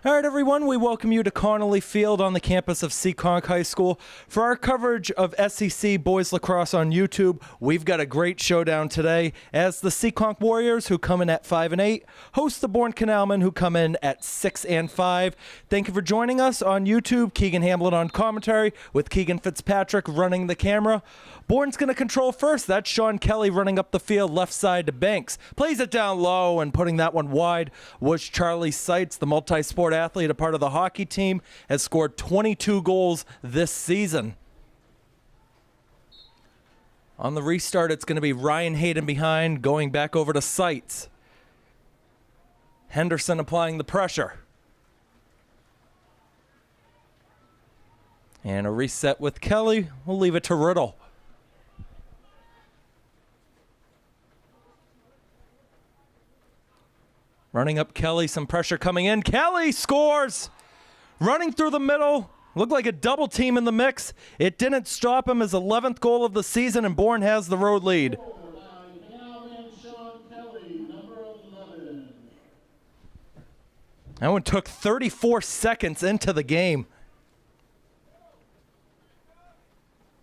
All right, everyone, we welcome you to Connolly Field on the campus of Seekonk High School. For our coverage of SEC Boys Lacrosse on YouTube, we've got a great showdown today as the Seekonk Warriors, who come in at 5-8, host the Bourne Canalmen, who come in at 6-5. Thank you for joining us on YouTube. Keegan Hamblett on commentary with Keegan Fitzpatrick running the camera. Bourne's going to control first. That's Sean Kelly running up the field left side to Banks. Plays it down low, and putting that one wide was Charlie Seitz, the multi-sport athlete, a part of the hockey team, has scored 22 goals this season. On the restart, it's going to be Ryan Hayden behind, going back over to Seitz. Henderson applying the pressure. And a reset with Kelly. We'll leave it to Riddle. Running up Kelly, some pressure coming in. Kelly scores! Running through the middle. Looked like a double team in the mix. It didn't stop him. His 11th goal of the season, and Bourne has the road lead. That one took 34 seconds into the game.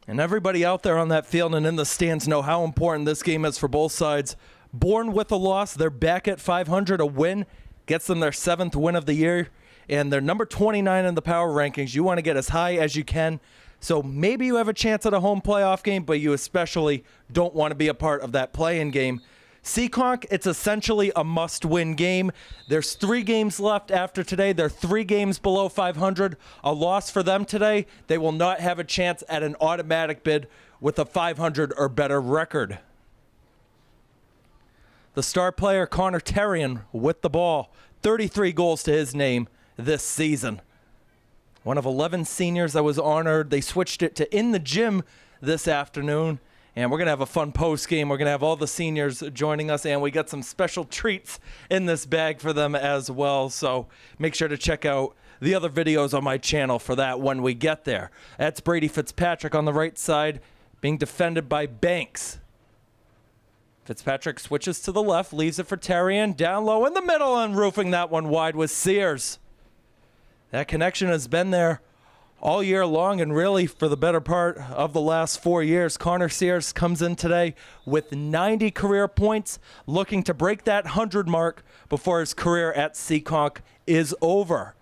And everybody out there on that field and in the stands know how important this game is for both sides. Bourne with a loss, they're back at 500. A win gets them their 7th win of the year, and they're number 29 in the power rankings. You want to get as high as you can, so maybe you have a chance at a home playoff game, but you especially don't want to be a part of that play-in game. Seekonk, it's essentially a must-win game. There's 3 games left after today. They're 3 games below 500. A loss for them today, they will not have a chance at an automatic bid with a 500 or better record. The star player, Connor Terrian, with the ball. 33 goals to his name this season. One of 11 seniors that was honored. They switched it to In the Gym this afternoon. And we're going to have a fun post game. We're going to have all the seniors joining us, and we got some special treats in this bag for them as well. So make sure to check out the other videos on my channel for that when we get there. That's Brady Fitzpatrick on the right side, being defended by Banks. Fitzpatrick switches to the left, leaves it for Terrian, down low in the middle, and roofing that one wide was Sears. That connection has been there all year long, and really for the better part of the last 4 years. Connor Sears comes in today with 90 career points, looking to break that 100 mark before his career at Seekonk is over.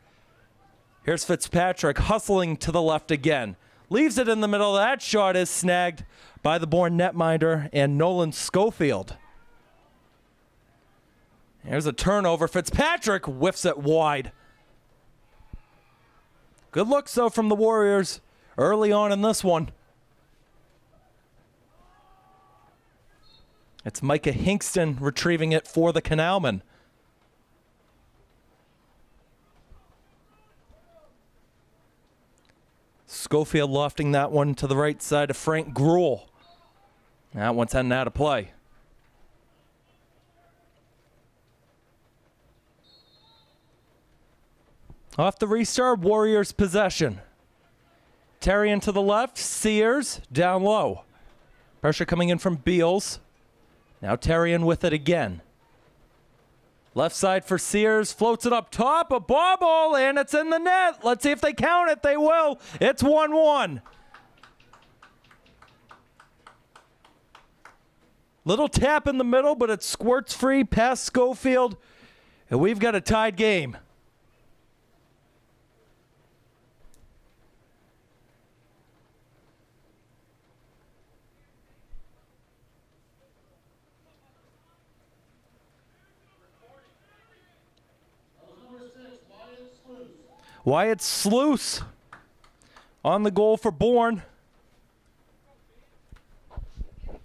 Here's Fitzpatrick hustling to the left again. Leaves it in the middle. That shot is snagged by the Bourne netminder and Nolan Schofield. There's a turnover. Fitzpatrick whiffs it wide. Good looks, though, from the Warriors early on in this one. It's Micah Hinkston retrieving it for the Canalmen. Schofield lofting that one to the right side of Frank Gruel. That one's heading out of play. Off the restart, Warriors possession. Terrian to the left, Sears down low. Pressure coming in from Beals. Now Terrian with it again. Left side for Sears, floats it up top, a bobble, and it's in the net. Let's see if they count it. They will. It's 1-1. Little tap in the middle, but it squirts free past Schofield, and we've got a tied game. Wyatt Sluice on the goal for Bourne.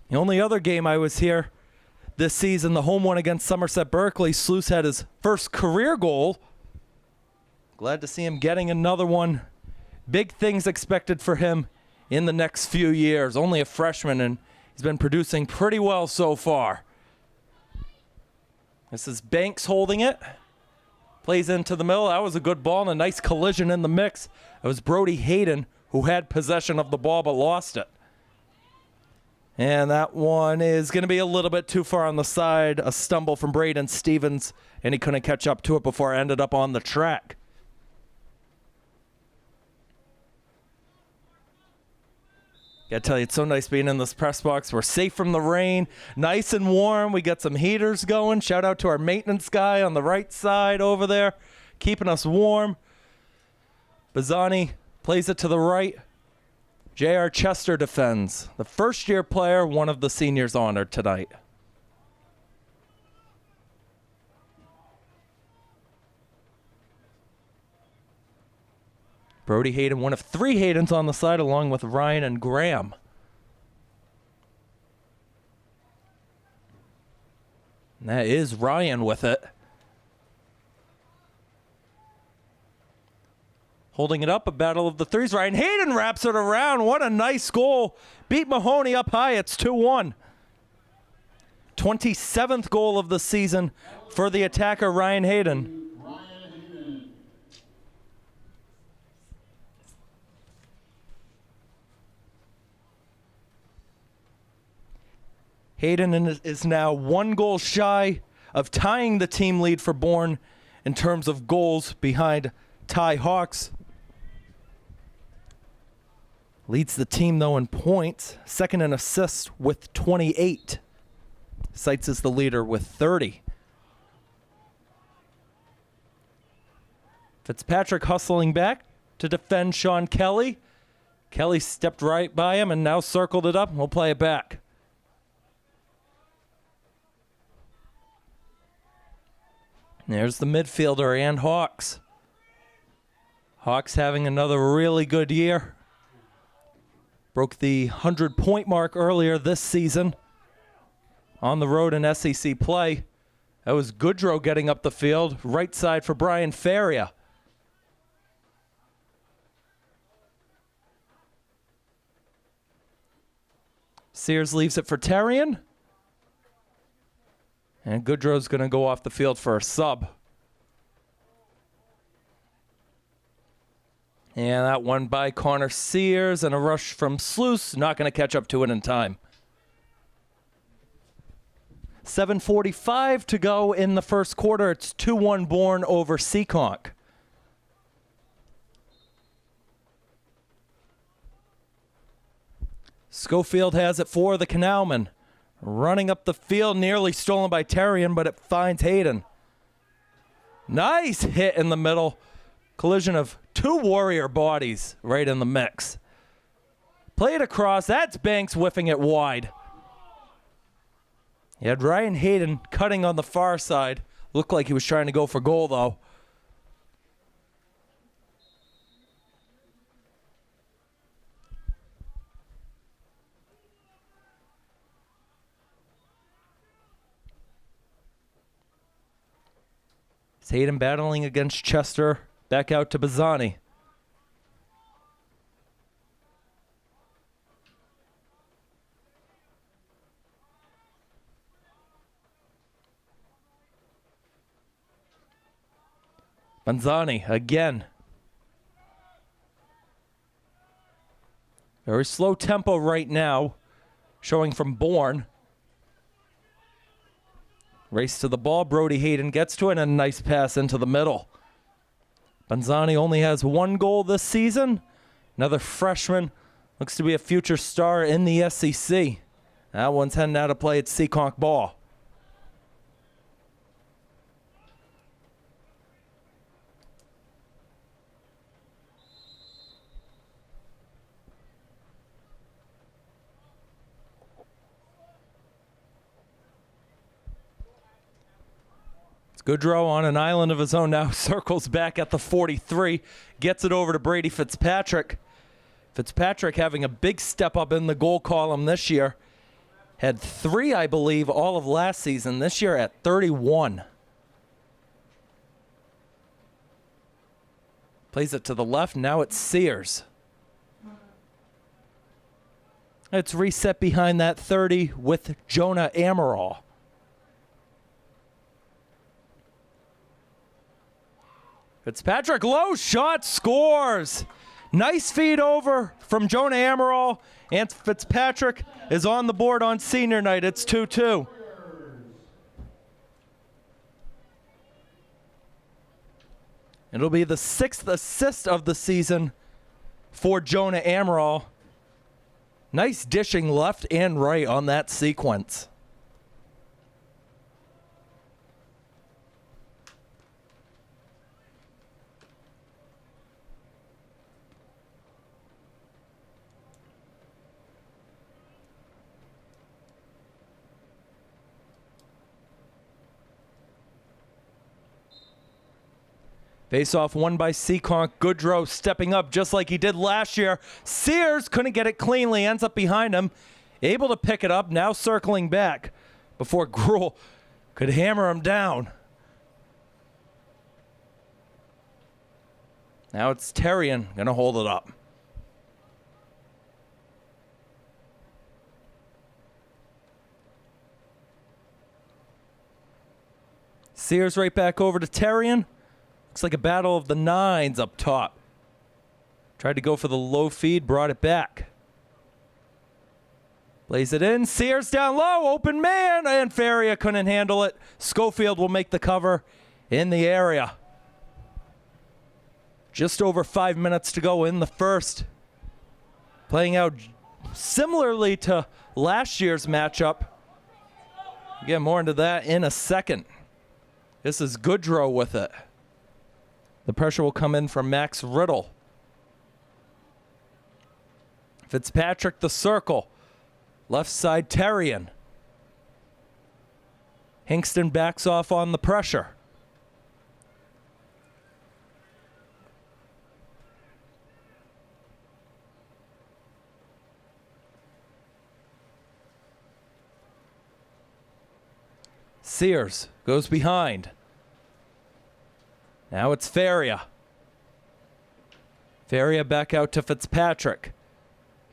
The only other game I was here this season, the home one against Somerset Berkeley, Sluice had his first career goal. Glad to see him getting another one. Big things expected for him in the next few years. Only a freshman, and he's been producing pretty well so far. This is Banks holding it. Plays into the middle. That was a good ball and a nice collision in the mix. It was Brody Hayden who had possession of the ball but lost it. And that one is going to be a little bit too far on the side. A stumble from Braden Stevens, and he couldn't catch up to it before it ended up on the track. Gotta tell you, it's so nice being in this press box. We're safe from the rain, nice and warm. We got some heaters going. Shout out to our maintenance guy on the right side over there, keeping us warm. Bazzani plays it to the right. J.R. Chester defends. The first-year player, one of the seniors honored tonight. Brody Hayden, one of 3 Haydens on the side, along with Ryan and Graham. And that is Ryan with it. Holding it up, a battle of the threes. Ryan Hayden wraps it around. What a nice goal. Beat Mahoney up high. It's 2-1. 27th goal of the season for the attacker, Ryan Hayden. Hayden is now 1 goal shy of tying the team lead for Bourne in terms of goals behind Ty Hawks. Leads the team, though, in points. Second in assists with 28. Seitz is the leader with 30. Fitzpatrick hustling back to defend Sean Kelly. Kelly stepped right by him and now circled it up. We'll play it back. There's the midfielder and Hawks. Hawks having another really good year. Broke the 100-point mark earlier this season on the road in SEC play. That was Goodrow getting up the field. Right side for Brian Faria. Sears leaves it for Terrian. And Goodrow's going to go off the field for a sub. And that one by Connor Sears and a rush from Sluice. Not going to catch up to it in time. 7:45 to go in the first quarter. It's 2-1 Bourne over Seekonk. Schofield has it for the Canalmen. Running up the field, nearly stolen by Terrian, but it finds Hayden. Nice hit in the middle. Collision of 2 Warrior bodies right in the mix. Played across. That's Banks whiffing it wide. He had Ryan Hayden cutting on the far side. Looked like he was trying to go for goal, though. It's Hayden battling against Chester. Back out to Bazzani. Bazzani again. Very slow tempo right now, showing from Bourne. Race to the ball. Brody Hayden gets to it, and a nice pass into the middle. Bazzani only has 1 goal this season. Another freshman. Looks to be a future star in the SEC. That one's heading out to play at Seekonk ball. Goodrow on an island of his own now, circles back at the 43, gets it over to Brady Fitzpatrick. Fitzpatrick having a big step up in the goal column this year. Had 3, I believe, all of last season. This year at 31. Plays it to the left. Now it's Sears. It's reset behind that 30 with Jonah Amaral. Fitzpatrick, low shot, scores. Nice feed over from Jonah Amaral. And Fitzpatrick is on the board on senior night. It's 2-2. It'll be the 6th assist of the season for Jonah Amaral. Nice dishing left and right on that sequence. Face-off won by Seekonk. Goodrow stepping up just like he did last year. Sears couldn't get it cleanly, ends up behind him. Able to pick it up, now circling back before Gruel could hammer him down. Now it's Terrian going to hold it up. Sears right back over to Terrian. Looks like a battle of the nines up top. Tried to go for the low feed, brought it back. Plays it in. Sears down low. Open man. And Faria couldn't handle it. Schofield will make the cover in the area. Just over 5 minutes to go in the first. Playing out similarly to last year's matchup. We'll get more into that in a second. This is Goodrow with it. The pressure will come in from Max Riddle. Fitzpatrick the circle. Left side Terrian. Hinkston backs off on the pressure. Sears goes behind. Now it's Faria. Faria back out to Fitzpatrick.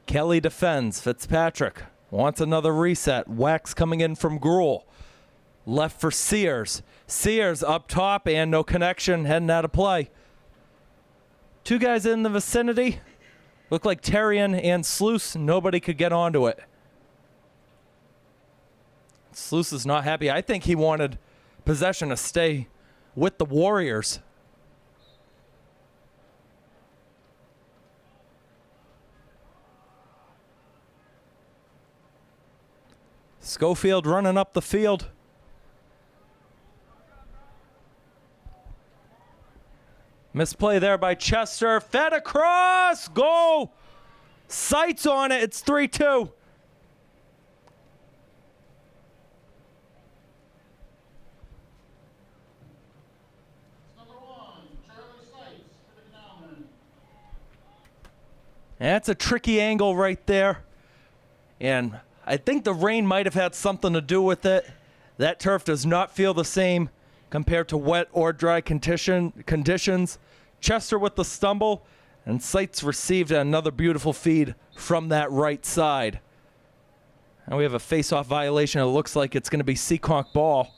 Kelly defends. Fitzpatrick wants another reset. Wax coming in from Gruel. Left for Sears. Sears up top and no connection. Heading out of play. Two guys in the vicinity. Look like Terrian and Sluice. Nobody could get onto it. Sluice is not happy. I think he wanted possession to stay with the Warriors. Schofield running up the field. Misplay there by Chester. Fed across. Goal. Sights on it. It's 3-2. That's a tricky angle right there. And I think the rain might have had something to do with it. That turf does not feel the same compared to wet or dry conditions. Chester with the stumble, and Sights received another beautiful feed from that right side. And we have a face-off violation. It looks like it's going to be Seekonk ball.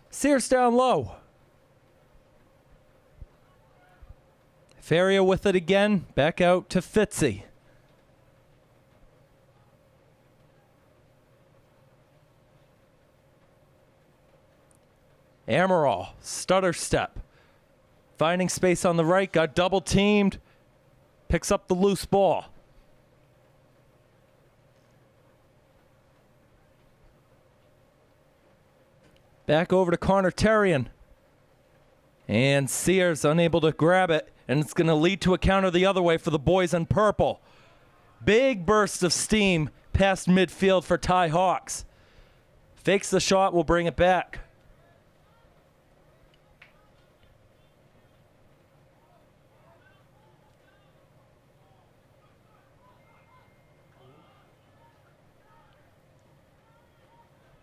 Sears down low. Faria with it again. Back out to Fitzy. Amaral, stutter step. Finding space on the right, got double teamed. Picks up the loose ball. Back over to Connor Terrian. And Sears unable to grab it. And it's going to lead to a counter the other way for the boys in purple. Big burst of steam past midfield for Ty Hawks. Fakes the shot, will bring it back.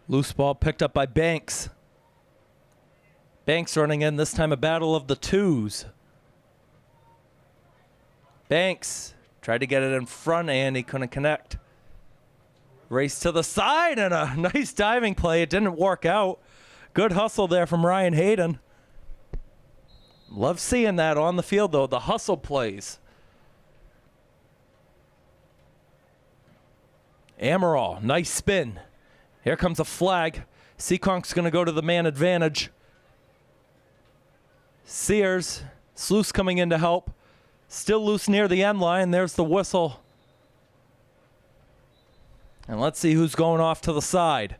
Loose ball picked up by Banks. Banks running in, this time a battle of the twos. Banks tried to get it in front and he couldn't connect. Race to the side and a nice diving play. It didn't work out. Good hustle there from Ryan Hayden. Love seeing that on the field though, the hustle plays. Amaral, nice spin. Here comes a flag. Seekonk's going to go to the man advantage. Sears, Sluice coming in to help. Still loose near the end line. There's the whistle. And let's see who's going off to the side.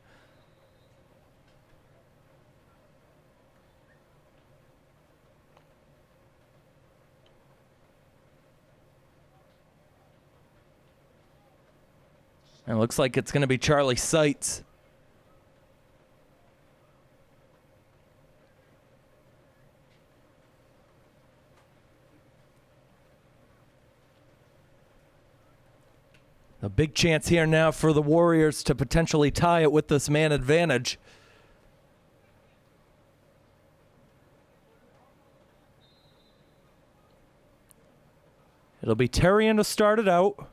And it looks like it's going to be Charlie Seitz. A big chance here now for the Warriors to potentially tie it with this man advantage. It'll be Terrian to start it out.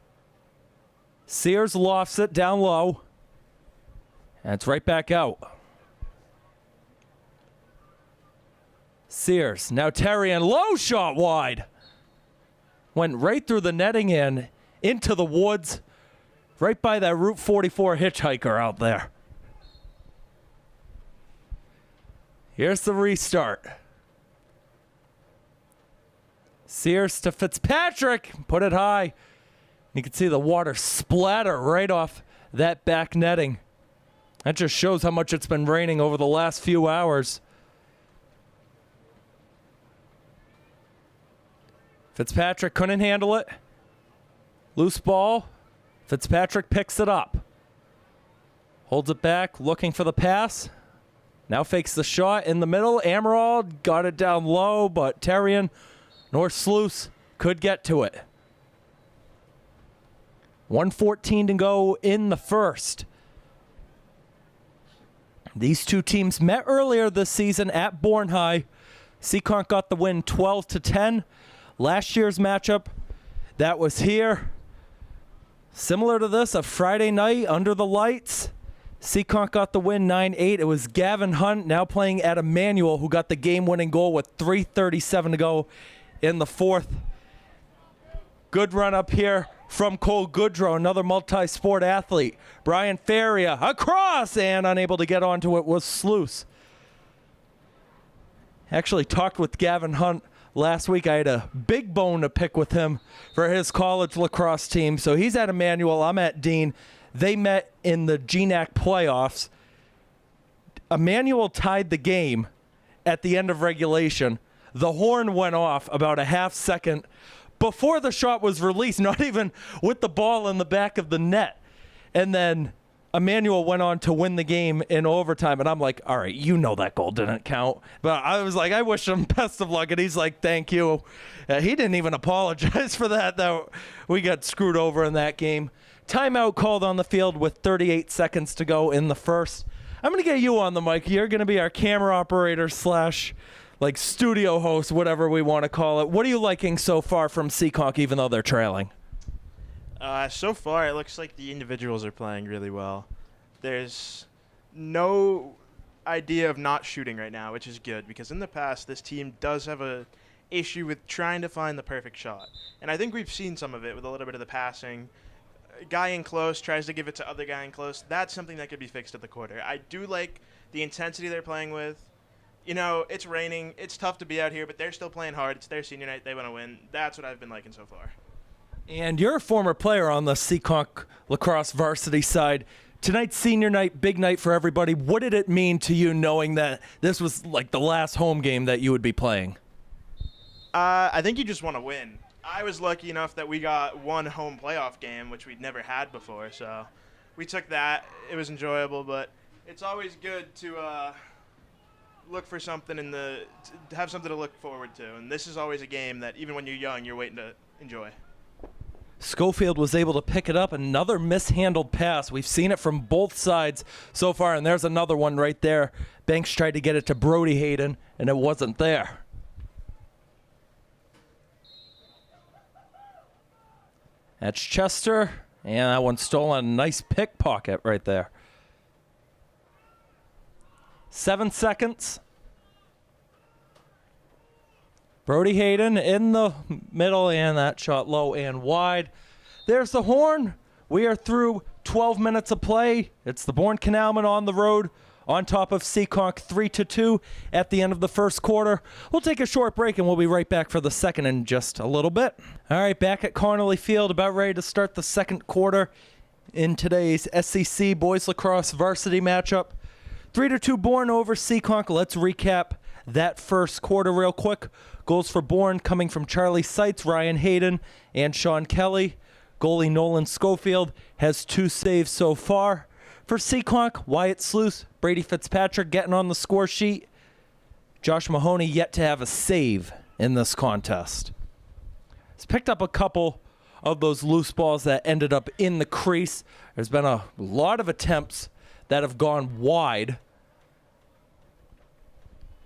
Sears lofts it down low. And it's right back out. Sears, now Terrian, low shot wide. Went right through the netting and into the woods. Right by that Route 44 hitchhiker out there. Here's the restart. Sears to Fitzpatrick. Put it high. You can see the water splatter right off that back netting. That just shows how much it's been raining over the last few hours. Fitzpatrick couldn't handle it. Loose ball. Fitzpatrick picks it up. Holds it back, looking for the pass. Now fakes the shot in the middle. Amaral got it down low, but Terrian nor Sluice could get to it. 1:14 to go in the first. These two teams met earlier this season at Bourne High. Seekonk got the win 12-10. Last year's matchup, that was here. Similar to this, a Friday night under the lights. Seekonk got the win 9-8. It was Gavin Hunt, now playing at Emmanuel, who got the game-winning goal with 3:37 to go in the fourth. Good run up here from Cole Goodrow, another multi-sport athlete. Brian Faria across, and unable to get onto it was Sluice. Actually talked with Gavin Hunt last week. I had a big bone to pick with him for his college lacrosse team. So he's at Emmanuel, I'm at Dean. They met in the GNAC playoffs. Emmanuel tied the game at the end of regulation. The horn went off about a half second before the shot was released, not even with the ball in the back of the net. And then Emmanuel went on to win the game in overtime. And I'm like, all right, you know that goal didn't count. But I was like, I wish him best of luck. And he's like, thank you. He didn't even apologize for that, though. We got screwed over in that game. Timeout called on the field with 38 seconds to go in the first. I'm going to get you on the mic. You're going to be our camera operator slash like studio host, whatever we want to call it. What are you liking so far from Seekonk, even though they're trailing? So far, it looks like the individuals are playing really well. There's no idea of not shooting right now, which is good, because in the past, this team does have a issue with trying to find the perfect shot. And I think we've seen some of it with a little bit of the passing. A guy in close tries to give it to other guy in close. That's something that could be fixed at the quarter. I do like the intensity they're playing with. You know, it's raining. It's tough to be out here, but they're still playing hard. It's their senior night. They want to win. That's what I've been liking so far. And you're a former player on the Seekonk lacrosse varsity side. Tonight's senior night, big night for everybody. What did it mean to you knowing that this was like the last home game that you would be playing? I think you just want to win. I was lucky enough that we got one home playoff game, which we'd never had before. So we took that. It was enjoyable, but it's always good to look for something to have something to look forward to. And this is always a game that even when you're young, you're waiting to enjoy. Schofield was able to pick it up. Another mishandled pass. We've seen it from both sides so far, and there's another one right there. Banks tried to get it to Brody Hayden, and it wasn't there. That's Chester, and that one stolen. A nice pickpocket right there. 7 seconds. Brody Hayden in the middle, and that shot low and wide. There's the horn. We are through 12 minutes of play. It's the Bourne Canalmen on the road on top of Seekonk 3-2 at the end of the first quarter. We'll take a short break and we'll be right back for the second in just a little bit. All right, back at Connolly Field, about ready to start the second quarter in today's SEC Boys Lacrosse varsity matchup. 3-2 Bourne over Seekonk. Let's recap that first quarter real quick. Goals for Bourne coming from Charlie Seitz, Ryan Hayden, and Sean Kelly. Goalie Nolan Schofield has 2 saves so far. For Seekonk, Wyatt Sluice, Brady Fitzpatrick getting on the score sheet. Josh Mahoney yet to have a save in this contest. He's picked up a couple of those loose balls that ended up in the crease. There's been a lot of attempts that have gone wide.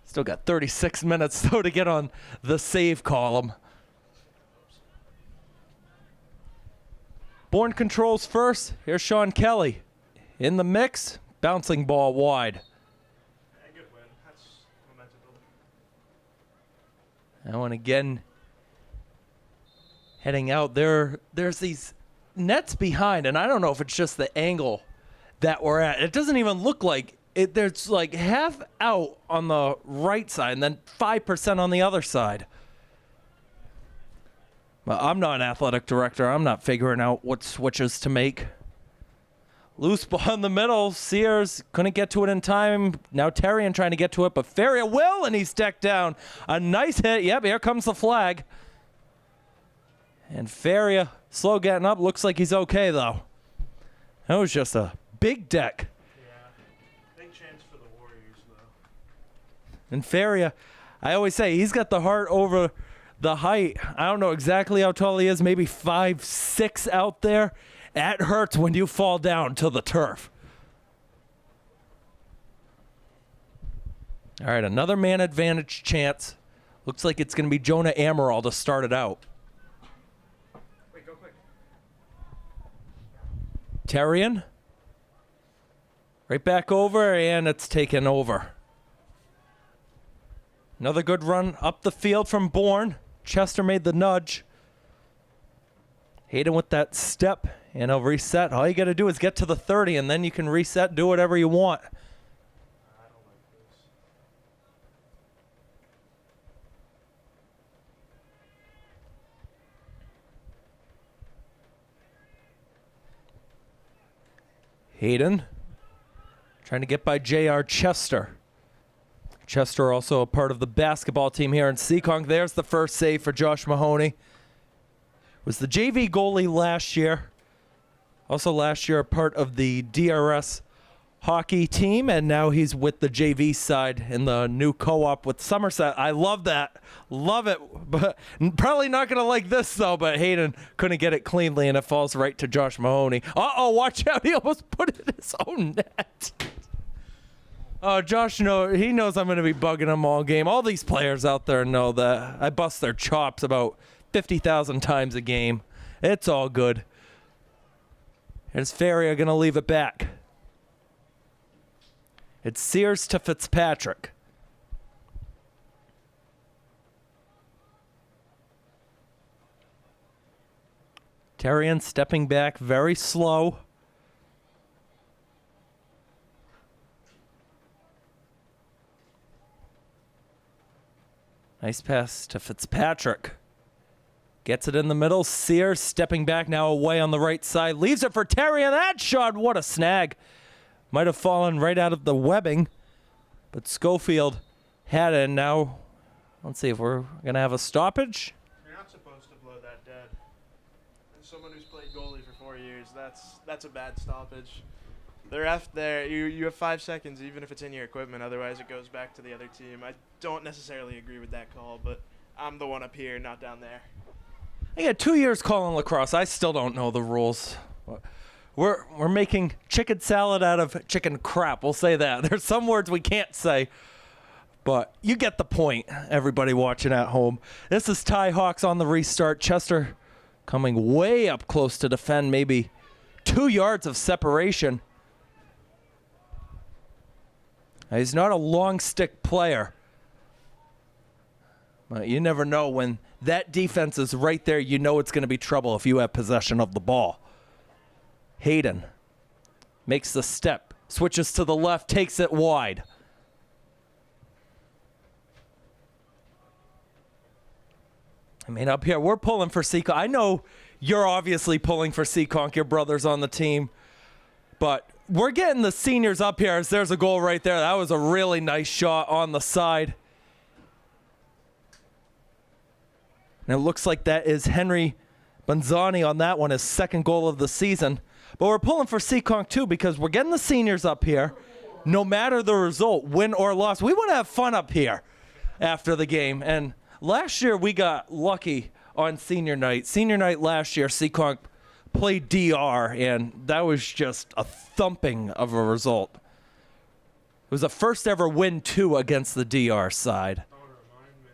Still got 36 minutes, though, to get on the save column. Bourne controls first. Here's Sean Kelly. In the mix, bouncing ball wide. Yeah, good win. That's momentum building. That one again heading out there. There's these nets behind, and I don't know if it's just the angle that we're at. It doesn't even look like it. There's like half out on the right side and then 5% on the other side. Well, I'm not an athletic director. I'm not figuring out what switches to make. Loose ball in the middle. Sears couldn't get to it in time. Now Terrian trying to get to it, but Feria will, and he's decked down. A nice hit. Yep, here comes the flag. And Feria slow getting up. Looks like he's okay, though. That was just a big deck. Big chance for the Warriors, though. And Feria, I always say, he's got the heart over the height. I don't know exactly how tall he is, maybe 5'6" out there. That hurts when you fall down to the turf. All right, another man advantage chance. Looks like it's going to be Jonah Amaral to start it out. Wait, go quick. Terrian. Right back over, and it's taken over. Another good run up the field from Bourne. Chester made the nudge. Hayden with that step, and he'll reset. All you got to do is get to the 30, and then you can reset, do whatever you want. I don't like this. Hayden trying to get by J.R. Chester. Chester also a part of the basketball team here in Seekonk. There's the first save for Josh Mahoney. Was the JV goalie last year. Also last year a part of the DRS hockey team, and now he's with the JV side in the new co-op with Somerset. I love that. Love it. But probably not going to like this, though, but Hayden couldn't get it cleanly, and it falls right to Josh Mahoney. Uh-oh, watch out. He almost put it in his own net. Oh, Josh, he knows I'm going to be bugging him all game. All these players out there know that I bust their chops about 50,000 times a game. It's all good. Here's Feria going to leave it back. It's Sears to Fitzpatrick. Terrian stepping back very slow. Nice pass to Fitzpatrick. Gets it in the middle. Sears stepping back now away on the right side. Leaves it for Terry, and that shot, what a snag. Might have fallen right out of the webbing, but Schofield had it, and now let's see if we're going to have a stoppage. You're not supposed to blow that dead. As someone who's played goalie for 4 years, that's a bad stoppage. The ref there, you have 5 seconds, even if it's in your equipment. Otherwise, it goes back to the other team. I don't necessarily agree with that call, but I'm the one up here, not down there. I got 2 years calling lacrosse. I still don't know the rules. We're making chicken salad out of chicken crap. We'll say that. There's some words we can't say, but you get the point, everybody watching at home. This is Ty Hawks on the restart. Chester coming way up close to defend, maybe 2 yards of separation. He's not a long stick player. But you never know when that defense is right there. You know it's going to be trouble if you have possession of the ball. Hayden makes the step, Switches to the left, takes it wide. I mean, up here, we're pulling for Seekonk. I know you're obviously pulling for Seekonk, your brother's on the team. But we're getting the seniors up here as there's a goal right there. That was a really nice shot on the side. And it looks like that is Henry Banzani on that one, his second goal of the season. But we're pulling for Seekonk too because we're getting the seniors up here. No matter the result, win or loss, we want to have fun up here after the game. And last year we got lucky on senior night. Senior night last year, Seekonk played DR, and that was just a thumping of a result. It was the first ever win, too, against the DR side. Don't remind me.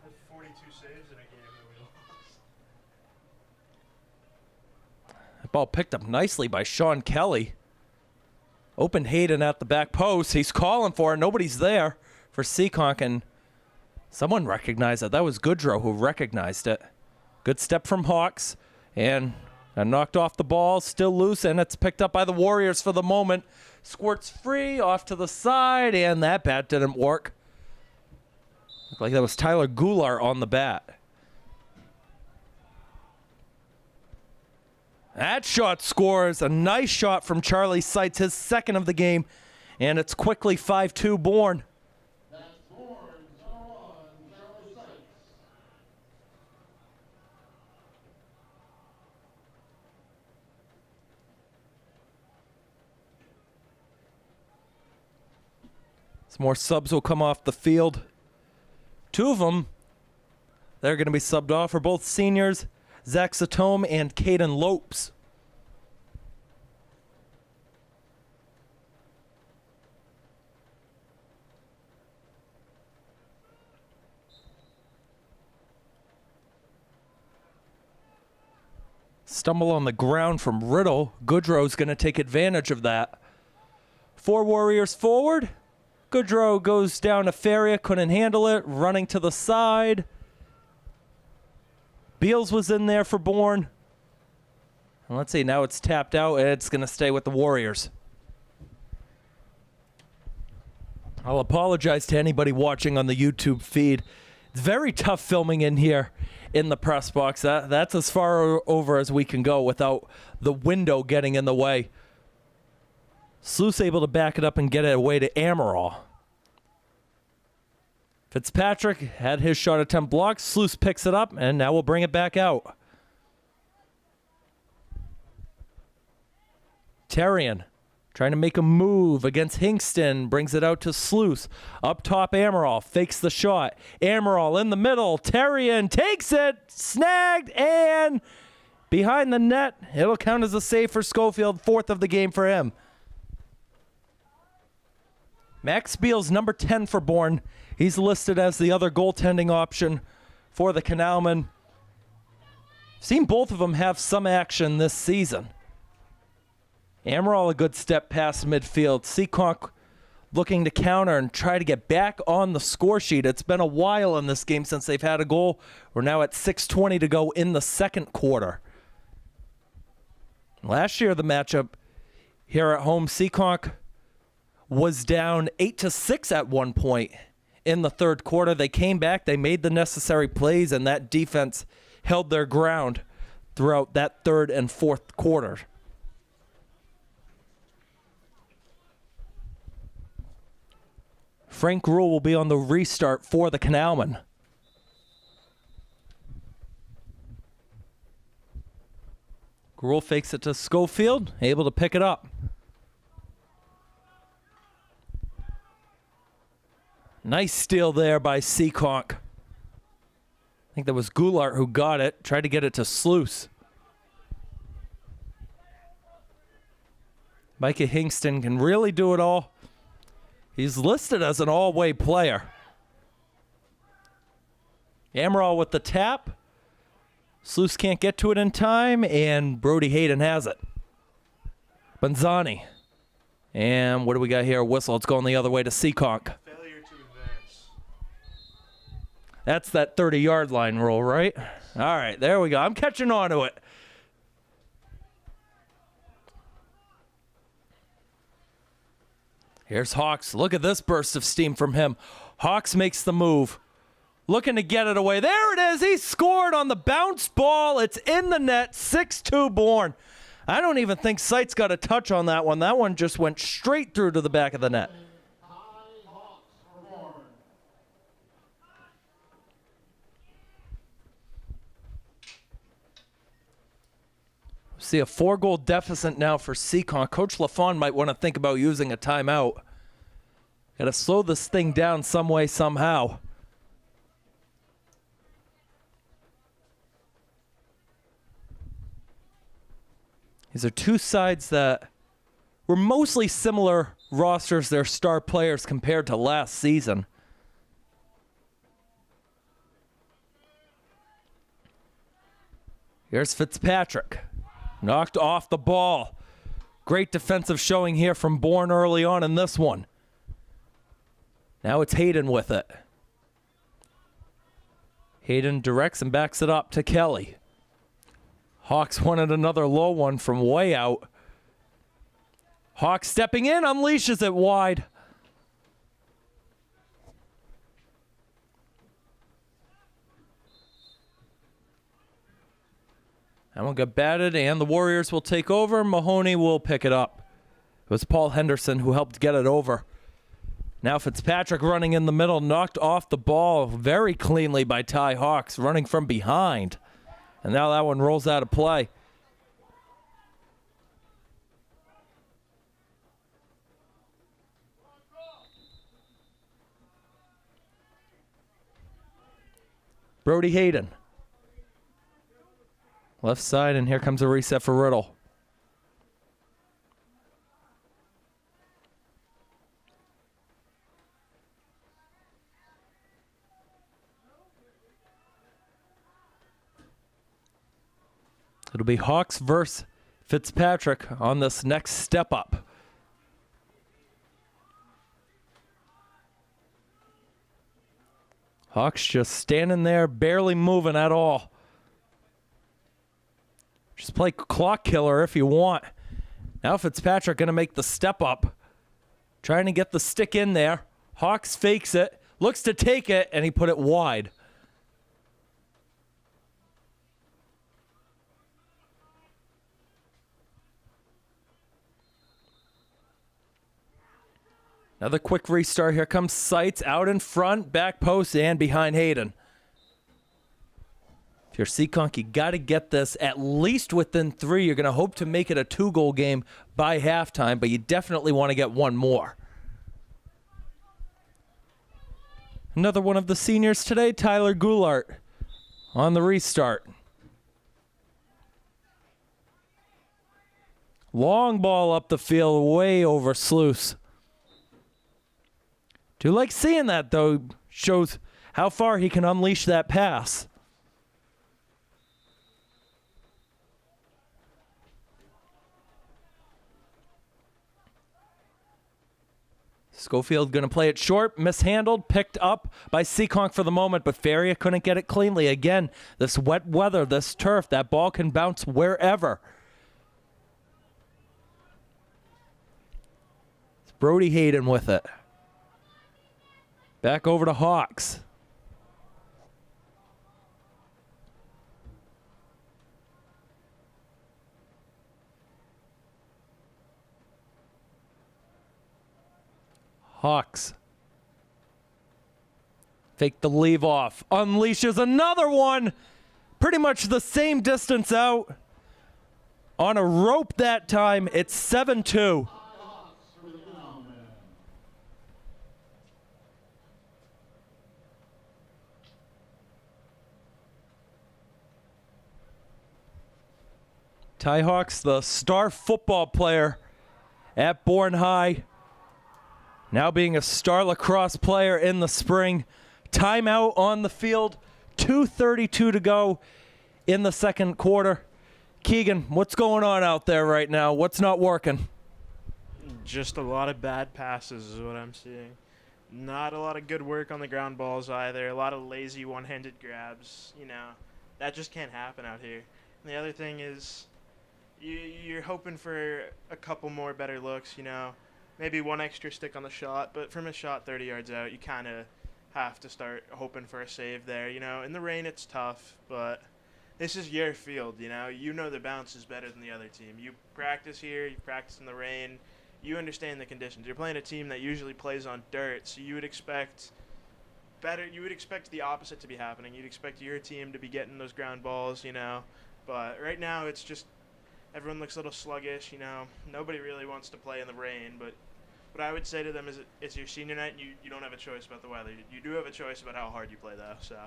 I had 42 saves in a game that we lost. The ball picked up nicely by Sean Kelly. Open Hayden at the back post. He's calling for it. Nobody's there for Seekonk, and someone recognized it. That was Goodrow who recognized it. Good step from Hawks. And knocked off the ball, still loose, and it's picked up by the Warriors for the moment. Squirts free, off to the side, and that bat didn't work. Looked like that was Tyler Goulart on the bat. That shot scores. A nice shot from Charlie Seitz, his second of the game, and it's quickly 5-2 Bourne. Some more subs will come off the field. Two of them, they're going to be subbed off for both seniors, Zach Satome and Caden Lopes. Stumble on the ground from Riddle. Goodrow's going to take advantage of that. 4 Warriors forward. Goodrow goes down to Feria, couldn't handle it, running to the side. Beals was in there for Bourne. And let's see, now it's tapped out, and it's going to stay with the Warriors. I'll apologize to anybody watching on the YouTube feed. It's very tough filming in here in the press box. That's as far over as we can go without the window getting in the way. Sluice able to back it up and get it away to Amaral. Fitzpatrick had his shot attempt blocked. Sluice picks it up, and now we'll bring it back out. Terrian trying to make a move against Hingston. Brings it out to Sluice. Up top, Amaral fakes the shot. Amaral in the middle. Terrian takes it. Snagged, and behind the net. It'll count as a save for Schofield. 4th of the game for him. Max Beals, number 10 for Bourne. He's listed as the other goaltending option for the Canalmen. Seen both of them have some action this season. Amaral a good step past midfield. Seekonk looking to counter and try to get back on the score sheet. It's been a while in this game since they've had a goal. We're now at 6:20 to go in the second quarter. Last year, the matchup here at home, Seekonk was down 8-6 at one point in the third quarter. They came back, they made the necessary plays, and that defense held their ground throughout that third and fourth quarter. Frank Rule will be on the restart for the Canalmen. Rule fakes it to Schofield, able to pick it up. Nice steal there by Seekonk. I think that was Goulart who got it. Tried to get it to Sluice. Micah Hingston can really do it all. He's listed as an all-way player. Amaral with the tap. Sluice can't get to it in time, and Brody Hayden has it. Banzani. And what do we got here? A whistle. It's going the other way to Seekonk. Failure to advance. That's that 30-yard line rule, right? All right, there we go. I'm catching on to it. Here's Hawks. Look at this burst of steam from him. Hawks makes the move. Looking to get it away. There it is. He scored on the bounce ball. It's in the net. 6-2 Bourne. I don't even think Sights got a touch on that one. That one just went straight through to the back of the net. See a 4-goal deficit now for Seekonk. Coach LaFawn might want to think about using a timeout. Got to slow this thing down some way, somehow. These are two sides that were mostly similar rosters, their star players, compared to last season. Here's Fitzpatrick. Knocked off the ball. Great defensive showing here from Bourne early on in this one. Now it's Hayden with it. Hayden directs and backs it up to Kelly. Hawks wanted another low one from way out. Hawks stepping in, unleashes it wide. That one got batted, and the Warriors will take over. Mahoney will pick it up. It was Paul Henderson who helped get it over. Now Fitzpatrick running in the middle, knocked off the ball very cleanly by Ty Hawks, running from behind. And now that one rolls out of play. Brody Hayden. Left side, and here comes a reset for Riddle. It'll be Hawks versus Fitzpatrick on this next step up. Hawks just standing there, barely moving at all. Just play clock killer if you want. Now Fitzpatrick going to make the step up. Trying to get the stick in there. Hawks fakes it. Looks to take it, and he put it wide. Another quick restart. Here comes Sights out in front, back post, and behind Hayden. If you're Seekonk, you got to get this at least within 3. You're going to hope to make it a 2-goal game by halftime, but you definitely want to get one more. Another one of the seniors today, Tyler Goulart, on the restart. Long ball up the field, way over Sluice. Do like seeing that, though. Shows how far he can unleash that pass. Schofield going to play it short, mishandled, picked up by Seekonk for the moment, but Faria couldn't get it cleanly. Again, this wet weather, this turf, that ball can bounce wherever. It's Brody Hayden with it. Back over to Hawks. Hawks. Fake the leave off. Unleashes another one. Pretty much the same distance out. On a rope that time. It's 7-2. Ty Hawks, the star football player at Bourne High. Now being a star lacrosse player in the spring. Timeout on the field. 2:32 to go in the second quarter. Keegan, what's going on out there right now? What's not working? Just a lot of bad passes is what I'm seeing. Not a lot of good work on the ground balls either. A lot of lazy one-handed grabs. You know, that just can't happen out here. And the other thing is you're hoping for a couple more better looks, you know. maybe one extra stick on the shot, but from a shot 30 yards out, you kind of have to start hoping for a save there. In the rain it's tough, but this is your field, You know the bounce is better than the other team. You practice here, you practice in the rain, you understand the conditions. You're playing a team that usually plays on dirt, so you would expect the opposite to be happening. You'd expect your team to be getting those ground balls, But right now it's just everyone looks a little sluggish, Nobody really wants to play in the rain, but what I would say to them is it's your senior night and you don't have a choice about the weather. You do have a choice about how hard you play, though, so.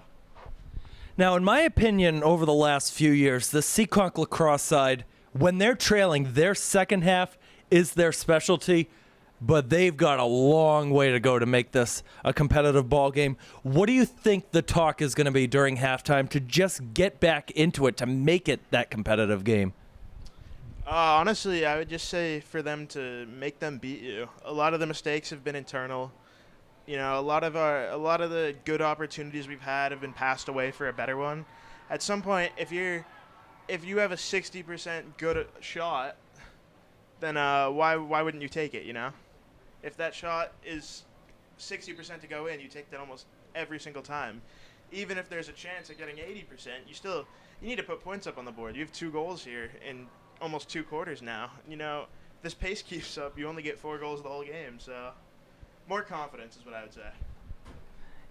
Now, in my opinion, over the last few years, the Seekonk Lacrosse side, when they're trailing, their second half is their specialty, but they've got a long way to go to make this a competitive ball game. What do you think the talk is going to be during halftime to just get back into it, to make it that competitive game? Honestly, I would just say for them to make them beat you. A lot of the mistakes have been internal. A lot of the good opportunities we've had have been passed away for a better one. At some point, if you have a 60% good shot, then why wouldn't you take it? If that shot is 60% to go in, you take that almost every single time. Even if there's a chance of getting 80%, you need to put points up on the board. You have 2 goals here in almost 2 quarters now. If this pace keeps up, you only get 4 goals the whole game. So more confidence is what I would say.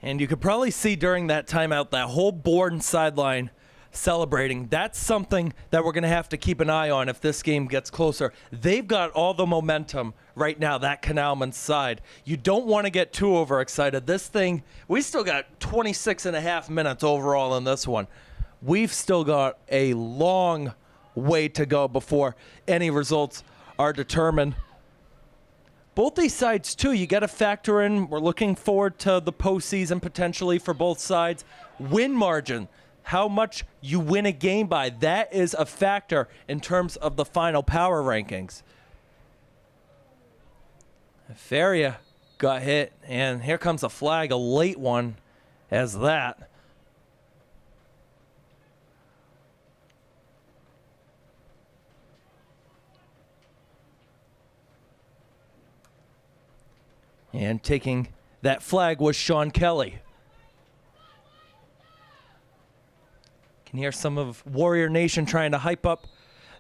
And you could probably see during that timeout that whole Bourne sideline celebrating. That's something that we're going to have to keep an eye on if this game gets closer. They've got all the momentum right now, that Canalmen side. You don't want to get too overexcited. This thing, we still got 26 and a half minutes overall in this one. We've still got a long way to go before any results are determined. Both these sides, too, you got to factor in, we're looking forward to the postseason potentially for both sides. Win margin, how much you win a game by, that is a factor in terms of the final power rankings. Feria got hit, and here comes a flag, a late one as that. And taking that flag was Sean Kelly. Can hear some of Warrior Nation trying to hype up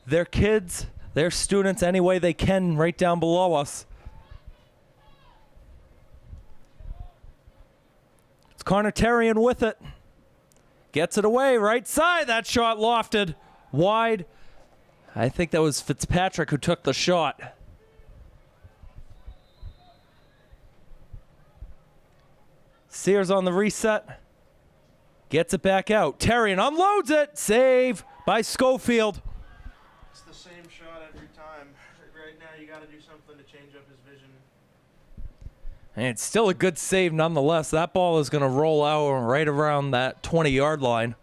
their kids, their students any way they can right down below us. It's Carnotarian with it. Gets it away, right side. That shot lofted wide. I think that was Fitzpatrick who took the shot. Sears on the reset. Gets it back out. Terrian unloads it. Save by Schofield. It's the same shot every time. Right now you got to do something to change up his vision. And it's still a good save nonetheless. That ball is going to roll out right around that 20-yard line.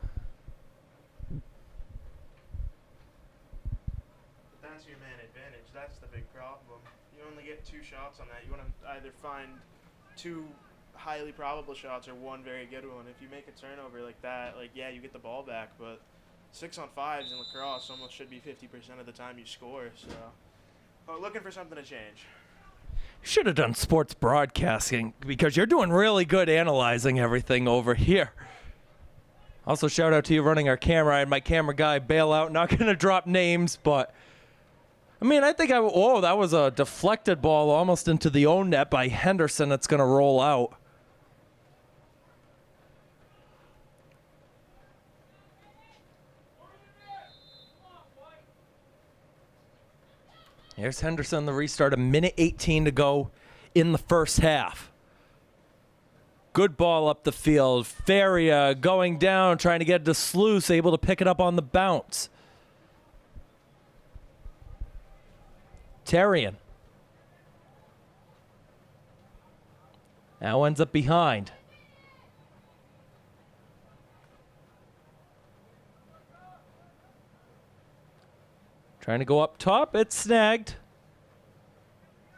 But that's your man advantage. That's the big problem. You only get 2 shots on that. You want to either find 2 highly probable shots or 1 very good one. If you make a turnover like that, yeah, you get the ball back, but 6-on-5s in lacrosse almost should be 50% of the time you score. So, looking for something to change. You should have done sports broadcasting because you're doing really good analyzing everything over here. Also, shout out to you running our camera. I had my camera guy bail out. Not going to drop names, but I think that was a deflected ball almost into the own net by Henderson. That's going to roll out. Here's Henderson, the restart, 1:18 to go in the first half. Good ball up the field. Feria going down, trying to get it to Sluice, able to pick it up on the bounce. Terrian. Now ends up behind. Trying to go up top. It's snagged.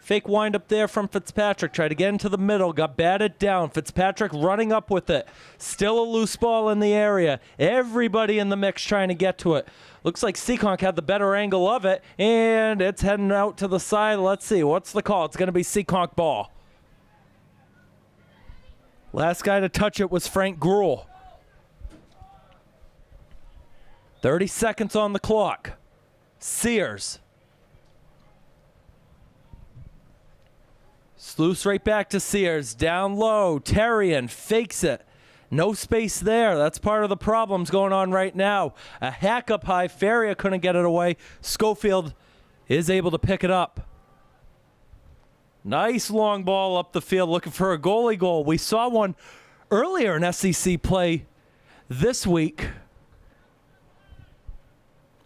Fake wind up there from Fitzpatrick. Tried to get into the middle. Got batted down. Fitzpatrick running up with it. Still a loose ball in the area. Everybody in the mix trying to get to it. Looks like Seekonk had the better angle of it. And it's heading out to the side. Let's see. What's the call? It's going to be Seekonk ball. Last guy to touch it was Frank Gruel. 30 seconds on the clock. Sears. Sluice right back to Sears. Down low. Terrian fakes it. No space there. That's part of the problems going on right now. A hack up high. Faria couldn't get it away. Schofield is able to pick it up. Nice long ball up the field looking for a goalie goal. We saw one earlier in SEC play this week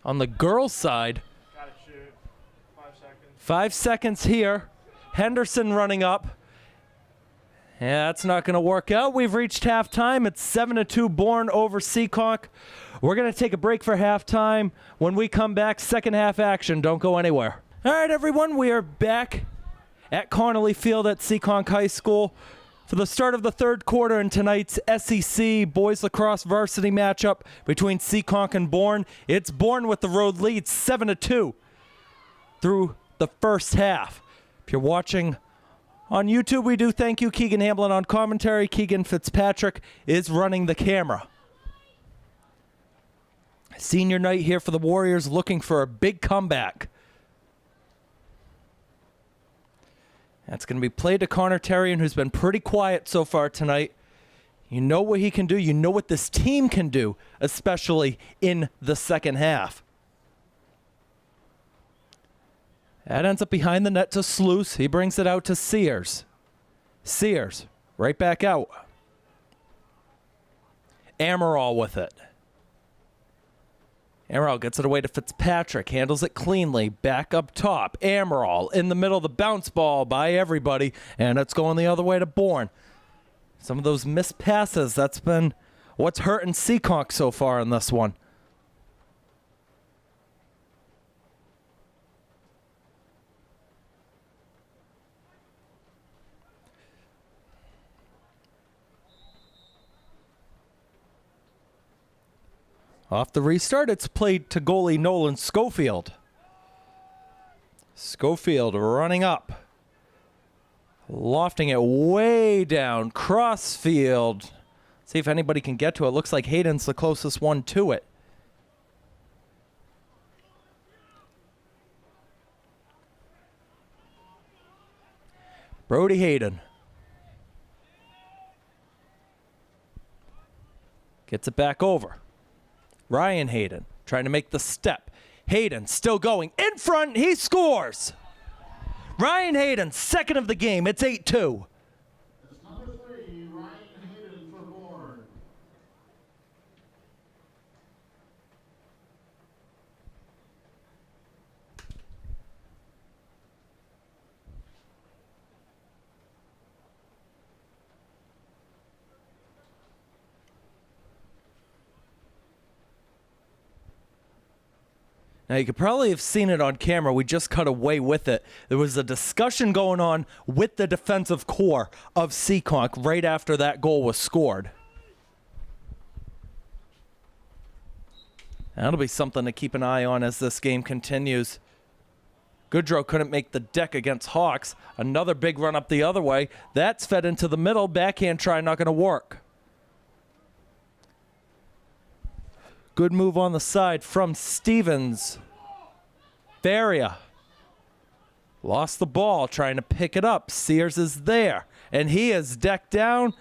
on the girls' side. Gotta shoot. 5 seconds. 5 seconds here. Henderson running up. Yeah, that's not going to work out. We've reached halftime. It's 7-2 Bourne over Seekonk. We're going to take a break for halftime. When we come back, second half action. Don't go anywhere. All right, everyone, we are back at Connolly Field at Seekonk High School for the start of the third quarter in tonight's SEC boys lacrosse varsity matchup between Seekonk and Bourne. It's Bourne with the road lead, 7-2 through the first half. If you're watching on YouTube, we do thank you. Keegan Hamblett on commentary. Keegan Fitzpatrick is running the camera. Senior night here for the Warriors, looking for a big comeback. That's going to be played to Connor Terrian, who's been pretty quiet so far tonight. You know what he can do. You know what this team can do, especially in the second half. That ends up behind the net to Sluice. He brings it out to Sears. Sears, right back out. Amaral with it. Amaral gets it away to Fitzpatrick, handles it cleanly, back up top. Amaral in the middle, the bounce ball by everybody, and it's going the other way to Bourne. Some of those missed passes, that's been what's hurting Seekonk so far in this one. Off the restart, it's played to goalie Nolan Schofield. Schofield running up. Lofting it way down. Crossfield. See if anybody can get to it. Looks like Hayden's the closest one to it. Brody Hayden. Gets it back over. Ryan Hayden trying to make the step. Hayden still going in front. He scores. Ryan Hayden, second of the game. It's 8-2. It's number 3, Ryan Hayden for Bourne. Now, you could probably have seen it on camera. We just cut away with it. There was a discussion going on with the defensive core of Seekonk right after that goal was scored. That'll be something to keep an eye on as this game continues. Goodrow couldn't make the deck against Hawks. Another big run up the other way. That's fed into the middle. Backhand try, not going to work. Good move on the side from Stevens. Faria lost the ball, trying to pick it up. Sears is there, and he is decked down.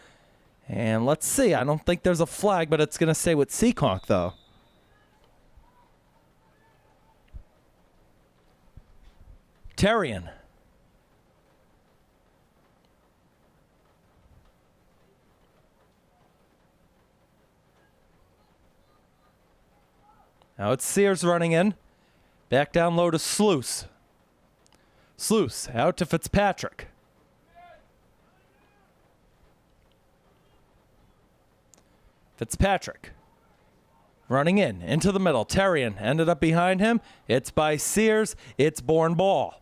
And let's see. I don't think there's a flag, but it's going to stay with Seekonk, though. Terrian. Now it's Sears running in. Back down low to Sluice. Sluice out to Fitzpatrick. Fitzpatrick running in into the middle. Terrian ended up behind him. It's by Sears. It's Bourne ball.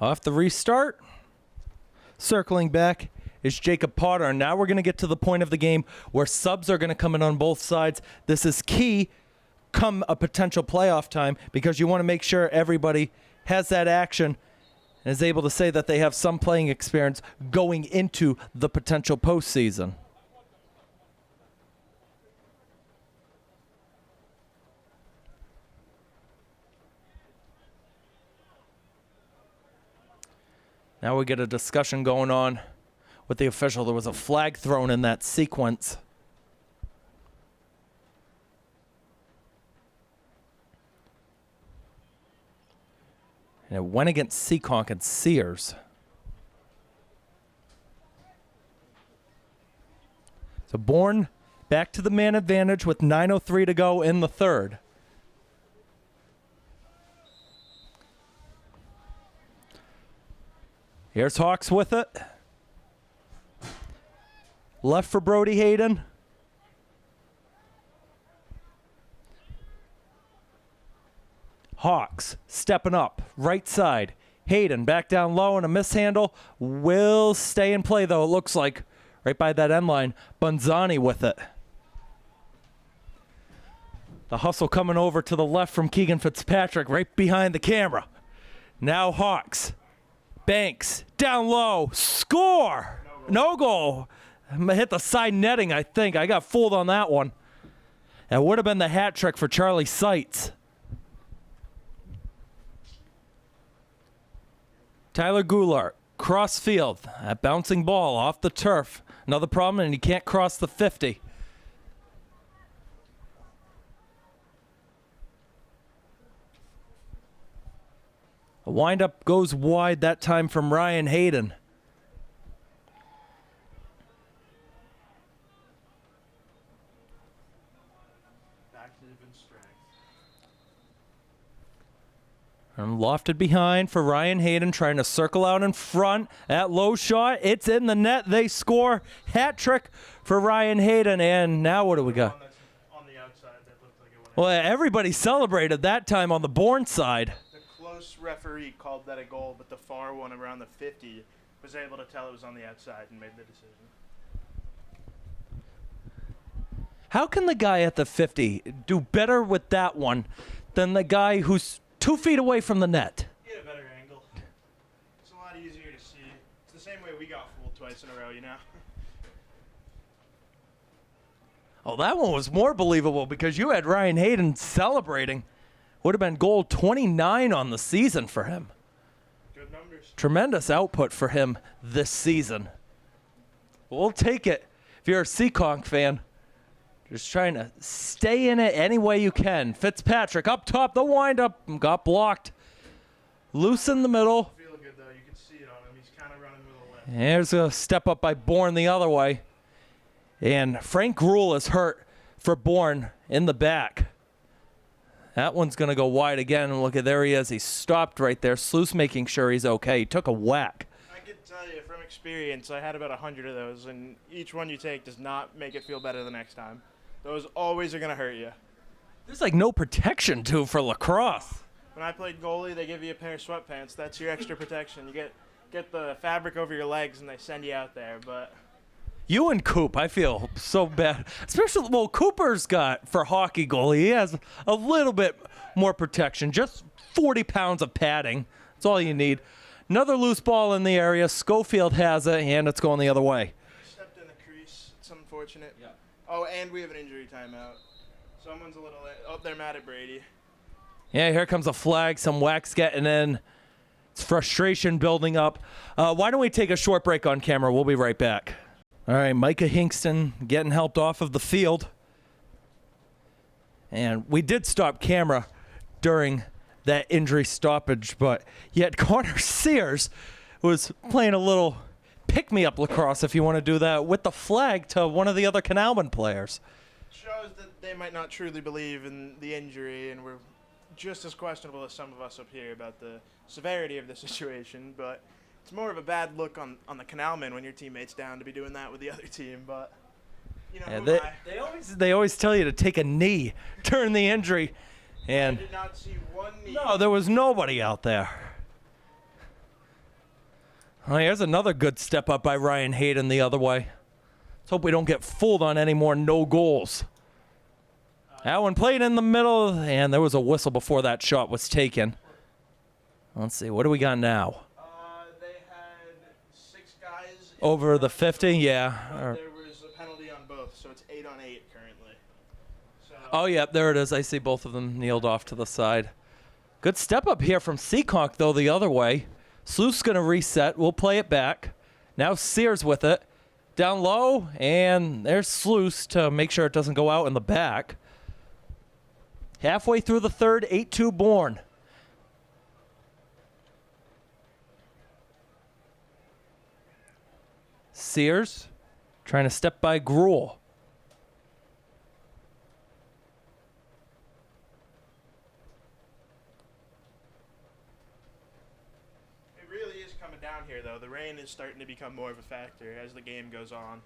Off the restart. Circling back is Jacob Potter. And now we're going to get to the point of the game where subs are going to come in on both sides. This is key come a potential playoff time because you want to make sure everybody has that action and is able to say that they have some playing experience going into the potential postseason. Now we get a discussion going on with the official. There was a flag thrown in that sequence. And it went against Seekonk and Sears. So Bourne back to the man advantage with 9:03 to go in the third. Here's Hawks with it. Left for Brody Hayden. Hawks stepping up, right side. Hayden back down low and a mishandle. Will stay in play, though, it looks like. Right by that end line. Bunzani with it. The hustle coming over to the left from Keegan Fitzpatrick, right behind the camera. Now Hawks. Banks, down low, score! No goal. I'm going to hit the side netting, I think. I got fooled on that one. That would have been the hat trick for Charlie Seitz. Tyler Goulart, cross field. That bouncing ball off the turf. Another problem, and he can't cross the 50. A windup goes wide that time from Ryan Hayden. Back to even strength. And lofted behind for Ryan Hayden, trying to circle out in front. That low shot, it's in the net. They score. Hat trick for Ryan Hayden. And now what do we got? On the outside, that looked like it went Well, everybody celebrated that time on the Bourne side. close referee called that a goal, but the far one around the 50 was able to tell it was on the outside and made the decision. How can the guy at the 50 do better with that one than the guy who's 2 feet away from the net? He had a better angle. It's a lot easier to see. It's the same way we got fooled twice in a row, you know? Oh, that one was more believable because you had Ryan Hayden celebrating. Would have been goal 29 on the season for him. Good numbers. Tremendous output for him this season. We'll take it if you're a Seekonk fan. Just trying to stay in it any way you can. Fitzpatrick up top, the windup got blocked. Loose in the middle. Feel good though. You can see it on him. He's kind of running with a left. Here's a step up by Bourne the other way. And Frank Rule is hurt for Bourne in the back. That one's going to go wide again. And look at, there he is. He stopped right there. Sluice making sure he's okay. He took a whack. I can tell you from experience, I had about 100 of those, and each one you take does not make it feel better the next time. Those always are going to hurt you. There's like no protection, too, for lacrosse. When I played goalie, they give you a pair of sweatpants. That's your extra protection. You get the fabric over your legs, and they send you out there, but... You and Coop, I feel so bad. Especially, well, Cooper's got, for hockey goalie, he has a little bit more protection. Just 40 pounds of padding. That's all you need. Another loose ball in the area. Schofield has it, and it's going the other way. Stepped in the crease. It's unfortunate. Yeah. Oh, and we have an injury timeout. Someone's a little... Oh, they're mad at Brady. Yeah, here comes a flag. Some wax getting in. It's frustration building up. Why don't we take a short break on camera? We'll be right back. All right, Micah Hingston getting helped off of the field. And we did stop camera during that injury stoppage, but yet Connor Sears was playing a little pick-me-up lacrosse, if you want to do that, with the flag to one of the other Canalmen players. Shows that they might not truly believe in the injury, and we're just as questionable as some of us up here about the severity of the situation, but... It's more of a bad look on the Canalmen when your teammate's down to be doing that with the other team, but you know, yeah, they always tell you to take a knee during the injury, and I did not see one knee. No, there was nobody out there. Oh, here's another good step up by Ryan Hayden the other way. Let's hope we don't get fooled on any more no goals. That one played in the middle, and there was a whistle before that shot was taken. Let's see, what do we got now? They had 6 guys Over the 50, yeah. There was a penalty on both, so it's 8 on 8 currently. So, Oh, yeah, there it is. I see both of them kneeled off to the side. Good step up here from Seekonk, though, the other way. Sluice's going to reset. We'll play it back. Now Sears with it. Down low, and there's Sluice to make sure it doesn't go out in the back. Halfway through the third, 8-2 Bourne. Sears trying to step by Gruel. it really is coming down here, though. The rain is starting to become more of a factor as the game goes on.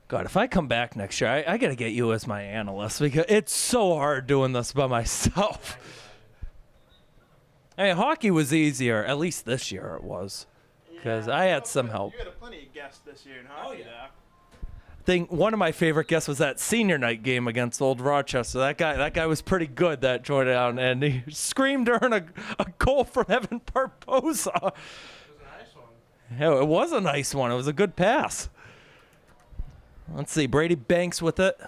God, if I come back next year, I got to get you as my analyst because it's so hard doing this by myself. Hey, hockey was easier, at least this year it was, because I had some help. You had plenty of guests this year in hockey, One of my favorite guests was that senior night game against Old Rochester. That guy was pretty good, that joined down, and he screamed during a goal from Evan Barbosa. It was a nice one. Yeah, it was a nice one. It was a good pass. Let's see, Brady Banks with it.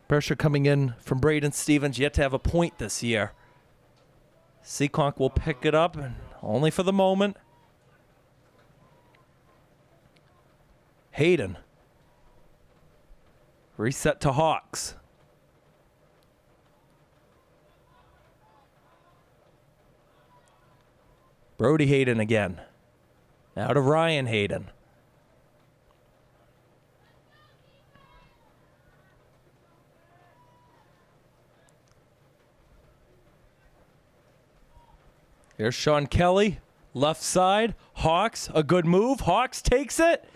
Pressure coming in from Braden Stevens, yet to have a point this year. Seekonk will pick it up, and only for the moment. Hayden. Reset to Hawks. Brody Hayden again. Now to Ryan Hayden. Here's Sean Kelly, left side. Hawks, a good move. Hawks takes it.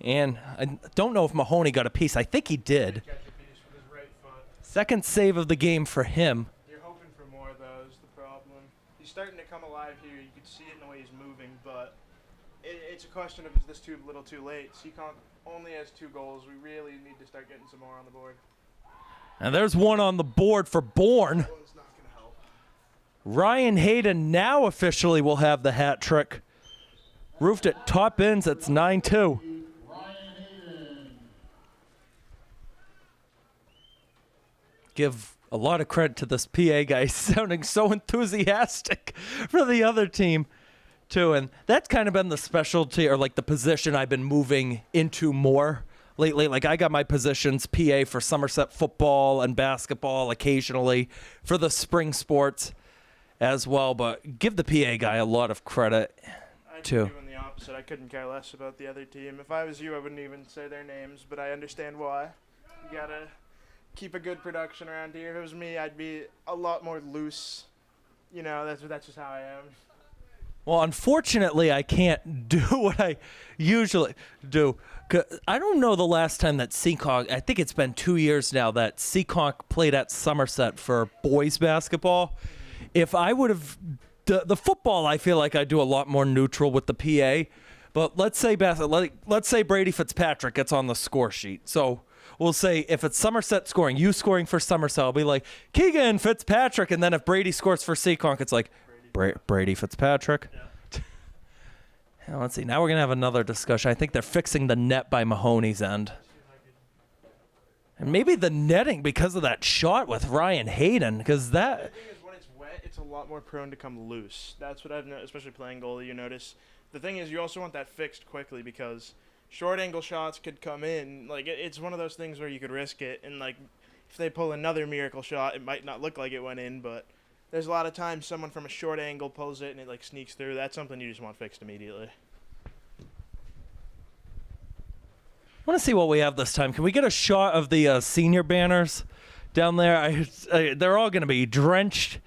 And I don't know if Mahoney got a piece. I think he did. Catch a piece with his right foot. Second save of the game for him. You're hoping for more of those, the problem. He's starting to come alive here. You can see it in the way he's moving, but it's a question of is this too little too late. Seekonk only has 2 goals. We really need to start getting some more on the board. And there's one on the board for Bourne. That one's not going to help. Ryan Hayden now officially will have the hat trick. Roofed at top ends, it's 9-2. Give a lot of credit to this PA guy sounding so enthusiastic for the other team, too. And that's kind of been the specialty or like the position I've been moving into more lately. Like I got my positions PA for Somerset football and basketball occasionally for the spring sports as well. But give the PA guy a lot of credit, too. I'm doing the opposite. I couldn't care less about the other team. If I was you, I wouldn't even say their names, but I understand why. You got to keep a good production around here. If it was me, I'd be a lot more loose. You know, that's just how I am. Well, unfortunately, I can't do what I usually do. 'Cause I don't know the last time that Seekonk, I think it's been 2 years now that Seekonk played at Somerset for boys basketball. If I would have, the football, I feel like I do a lot more neutral with the PA. But let's say let's say Brady Fitzpatrick gets on the score sheet. So we'll say if it's Somerset scoring, you scoring for Somerset, I'll be like, Keegan, Fitzpatrick. And then if Brady scores for Seekonk, it's like, Brady Fitzpatrick. Yeah. Now, let's see. Now we're going to have another discussion. I think they're fixing the net by Mahoney's end. And maybe the netting because of that shot with Ryan Hayden. Because that... The thing is, when it's wet, it's a lot more prone to come loose. That's what I've noticed, especially playing goalie, you notice. The thing is, you also want that fixed quickly because short angle shots could come in. Like, it's one of those things where you could risk it. And, like, if they pull another miracle shot, it might not look like it went in, but there's a lot of times someone from a short angle pulls it and it, like, sneaks through. That's something you just want fixed immediately. I want to see what we have this time. Can we get a shot of the senior banners down there? They're all going to be drenched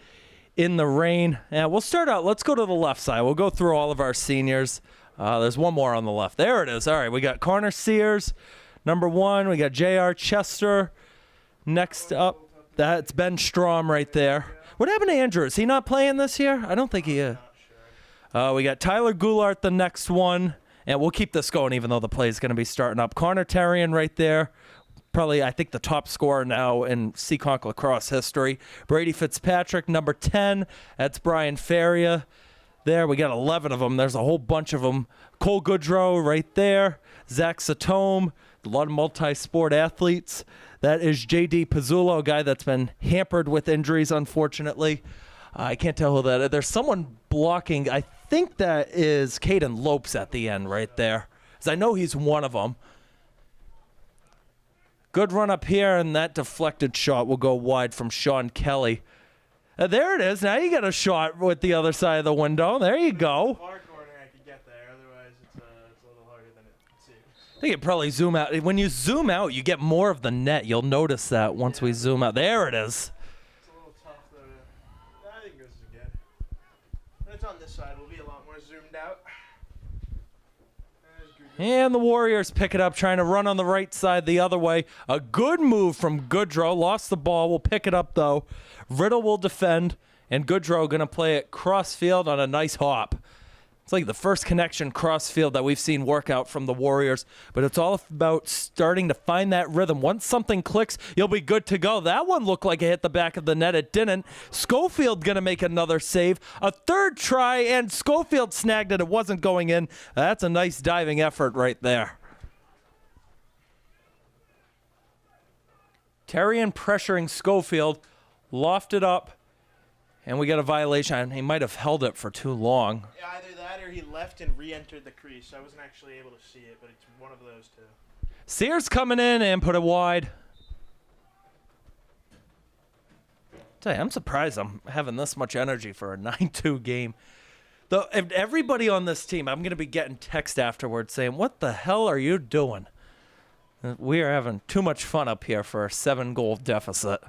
in the rain. Yeah, we'll start out. Let's go to the left side. We'll go through all of our seniors. There's one more on the left. There it is. All right, we got Connor Sears, number 1. We got J.R. Chester. Next up, that's Ben Strom right there. What happened to Andrew? Is he not playing this year? I don't think he is. Not sure. We got Tyler Goulart the next one, and we'll keep this going even though the play is going to be starting up. Connor Terrian right there. Probably, I think, the top scorer now in Seekonk lacrosse history. Brady Fitzpatrick, number 10. That's Brian Faria. There, we got 11 of them. There's a whole bunch of them. Cole Goodrow right there. Zach Satome. A lot of multi-sport athletes. That is J.D. Pizzulo, a guy that's been hampered with injuries, unfortunately. I can't tell who that is. There's someone blocking. I think that is Caden Lopes at the end right there. Because I know he's one of them. Good run up here, and that deflected shot will go wide from Sean Kelly. There it is. Now you got a shot with the other side of the window. There you go. Far corner, I could get there. Otherwise, it's a little harder than it seems. I think you probably zoom out. When you zoom out, you get more of the net. You'll notice that once we zoom out. There it is. It's a little tough, though. I think this is good. When it's on this side, we'll be a lot more zoomed out. And the Warriors pick it up, trying to run on the right side the other way. A good move from Goodrow. Lost the ball. We'll pick it up, though. Riddle will defend, and Goodrow going to play it cross field on a nice hop. It's like the first connection cross field that we've seen work out from the Warriors, but it's all about starting to find that rhythm. Once something clicks, you'll be good to go. That one looked like it hit the back of the net. It didn't. Schofield going to make another save. A third try, and Schofield snagged it. It wasn't going in. That's a nice diving effort right there. Terrian pressuring Schofield, lofted up, and we got a violation. He might have held it for too long. Either that or he left and re-entered the crease. I wasn't actually able to see it, but it's one of those two. Sears coming in and put it wide. Tell you, I'm surprised I'm having this much energy for a 9-2 game. Though, if everybody on this team, I'm going to be getting text afterwards saying, what the hell are you doing? We are having too much fun up here for a 7-goal deficit.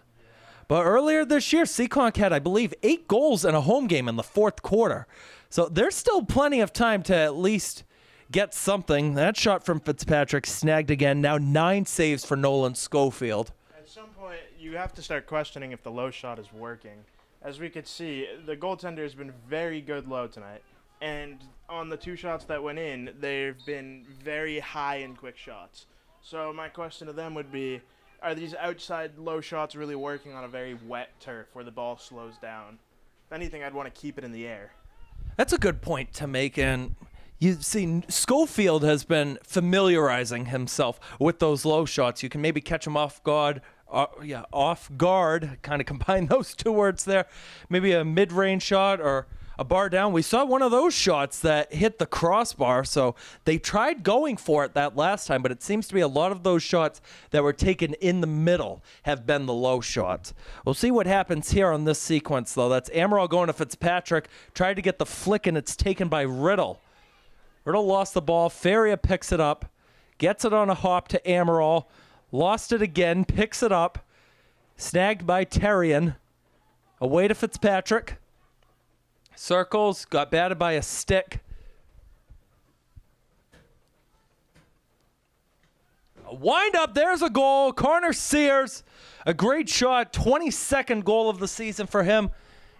But earlier this year, Seekonk had, I believe, 8 goals in a home game in the fourth quarter. So there's still plenty of time to at least get something. That shot from Fitzpatrick snagged again. Now 9 saves for Nolan Schofield. At some point, you have to start questioning if the low shot is working. As we could see, the goaltender has been very good low tonight. And on the 2 shots that went in, they've been very high and quick shots. So my question to them would be, are these outside low shots really working on a very wet turf where the ball slows down? If anything, I'd want to keep it in the air. That's a good point to make, and you see Schofield has been familiarizing himself with those low shots. You can maybe catch him off guard, kind of combine those 2 words there. Maybe a mid-range shot or a bar down. We saw one of those shots that hit the crossbar, so they tried going for it that last time, but it seems to be a lot of those shots that were taken in the middle have been the low shots. We'll see what happens here on this sequence, though. That's Amaral going to Fitzpatrick, tried to get the flick, and it's taken by Riddle. Riddle lost the ball. Faria picks it up, gets it on a hop to Amaral, lost it again, picks it up, snagged by Terrian, away to Fitzpatrick. Circles, got batted by a stick. A wind up, there's a goal. Connor Sears, a great shot, 22nd goal of the season for him.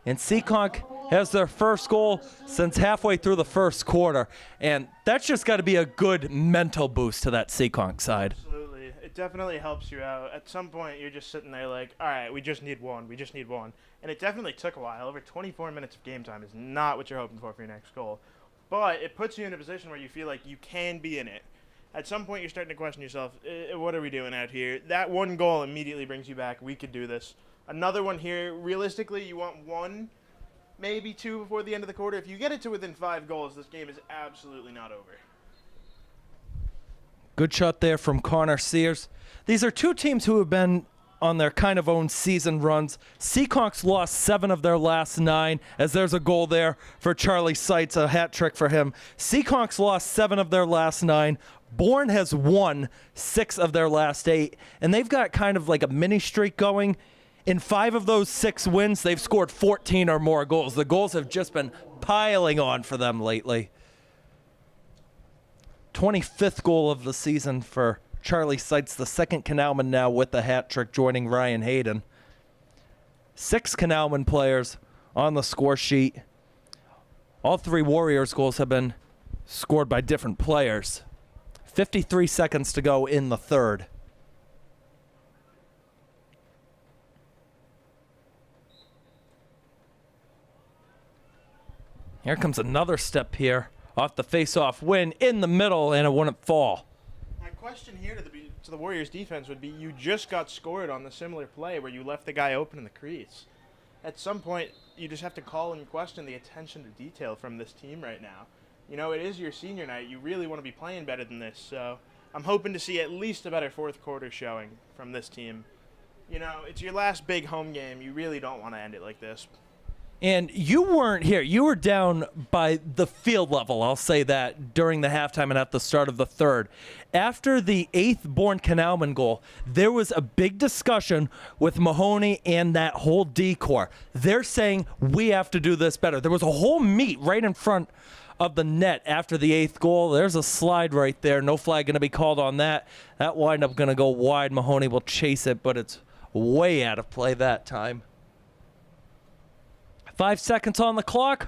And Seekonk has their first goal since halfway through the first quarter. And that's just got to be a good mental boost to that Seekonk side. Absolutely. It definitely helps you out. At some point, you're just sitting there like, all right, we just need one. We just need one. And it definitely took a while. Over 24 minutes of game time is not what you're hoping for your next goal. But it puts you in a position where you feel like you can be in it. At some point, you're starting to question yourself, what are we doing out here? That one goal immediately brings you back. We could do this. Another one here, realistically, you want 1, maybe 2 before the end of the quarter. If you get it to within 5 goals, this game is absolutely not over. Good shot there from Connor Sears. These are 2 teams who have been on their kind of own season runs. Seekonk's lost 7 of their last 9, as there's a goal there for Charlie Seitz, a hat trick for him. Seekonk's lost 7 of their last 9. Bourne has won 6 of their last 8, and they've got kind of like a mini streak going. In 5 of those 6 wins, they've scored 14 or more goals. The goals have just been piling on for them lately. 25th goal of the season for Charlie Seitz, the second Canalmen now with the hat trick, joining Ryan Hayden. 6 Canalmen players on the score sheet. All 3 Warriors goals have been scored by different players. 53 seconds to go in the third. Here comes another step here off the face-off win in the middle, and it wouldn't fall. My question here to the Warriors defense would be, you just got scored on the similar play where you left the guy open in the crease. At some point, you just have to call and question the attention to detail from this team right now. You know, it is your senior night. You really want to be playing better than this, so I'm hoping to see at least a better fourth quarter showing from this team. You know, it's your last big home game. You really don't want to end it like this. And you weren't here. You were down by the field level, I'll say that, during the halftime and at the start of the third. After the 8th Bourne Canalmen goal, there was a big discussion with Mahoney and that whole D-corps. They're saying, we have to do this better. There was a whole meet right in front of the net after the 8th goal. There's a slide right there. No flag going to be called on that. That wind-up going to go wide. Mahoney will chase it, but it's way out of play that time. 5 seconds on the clock.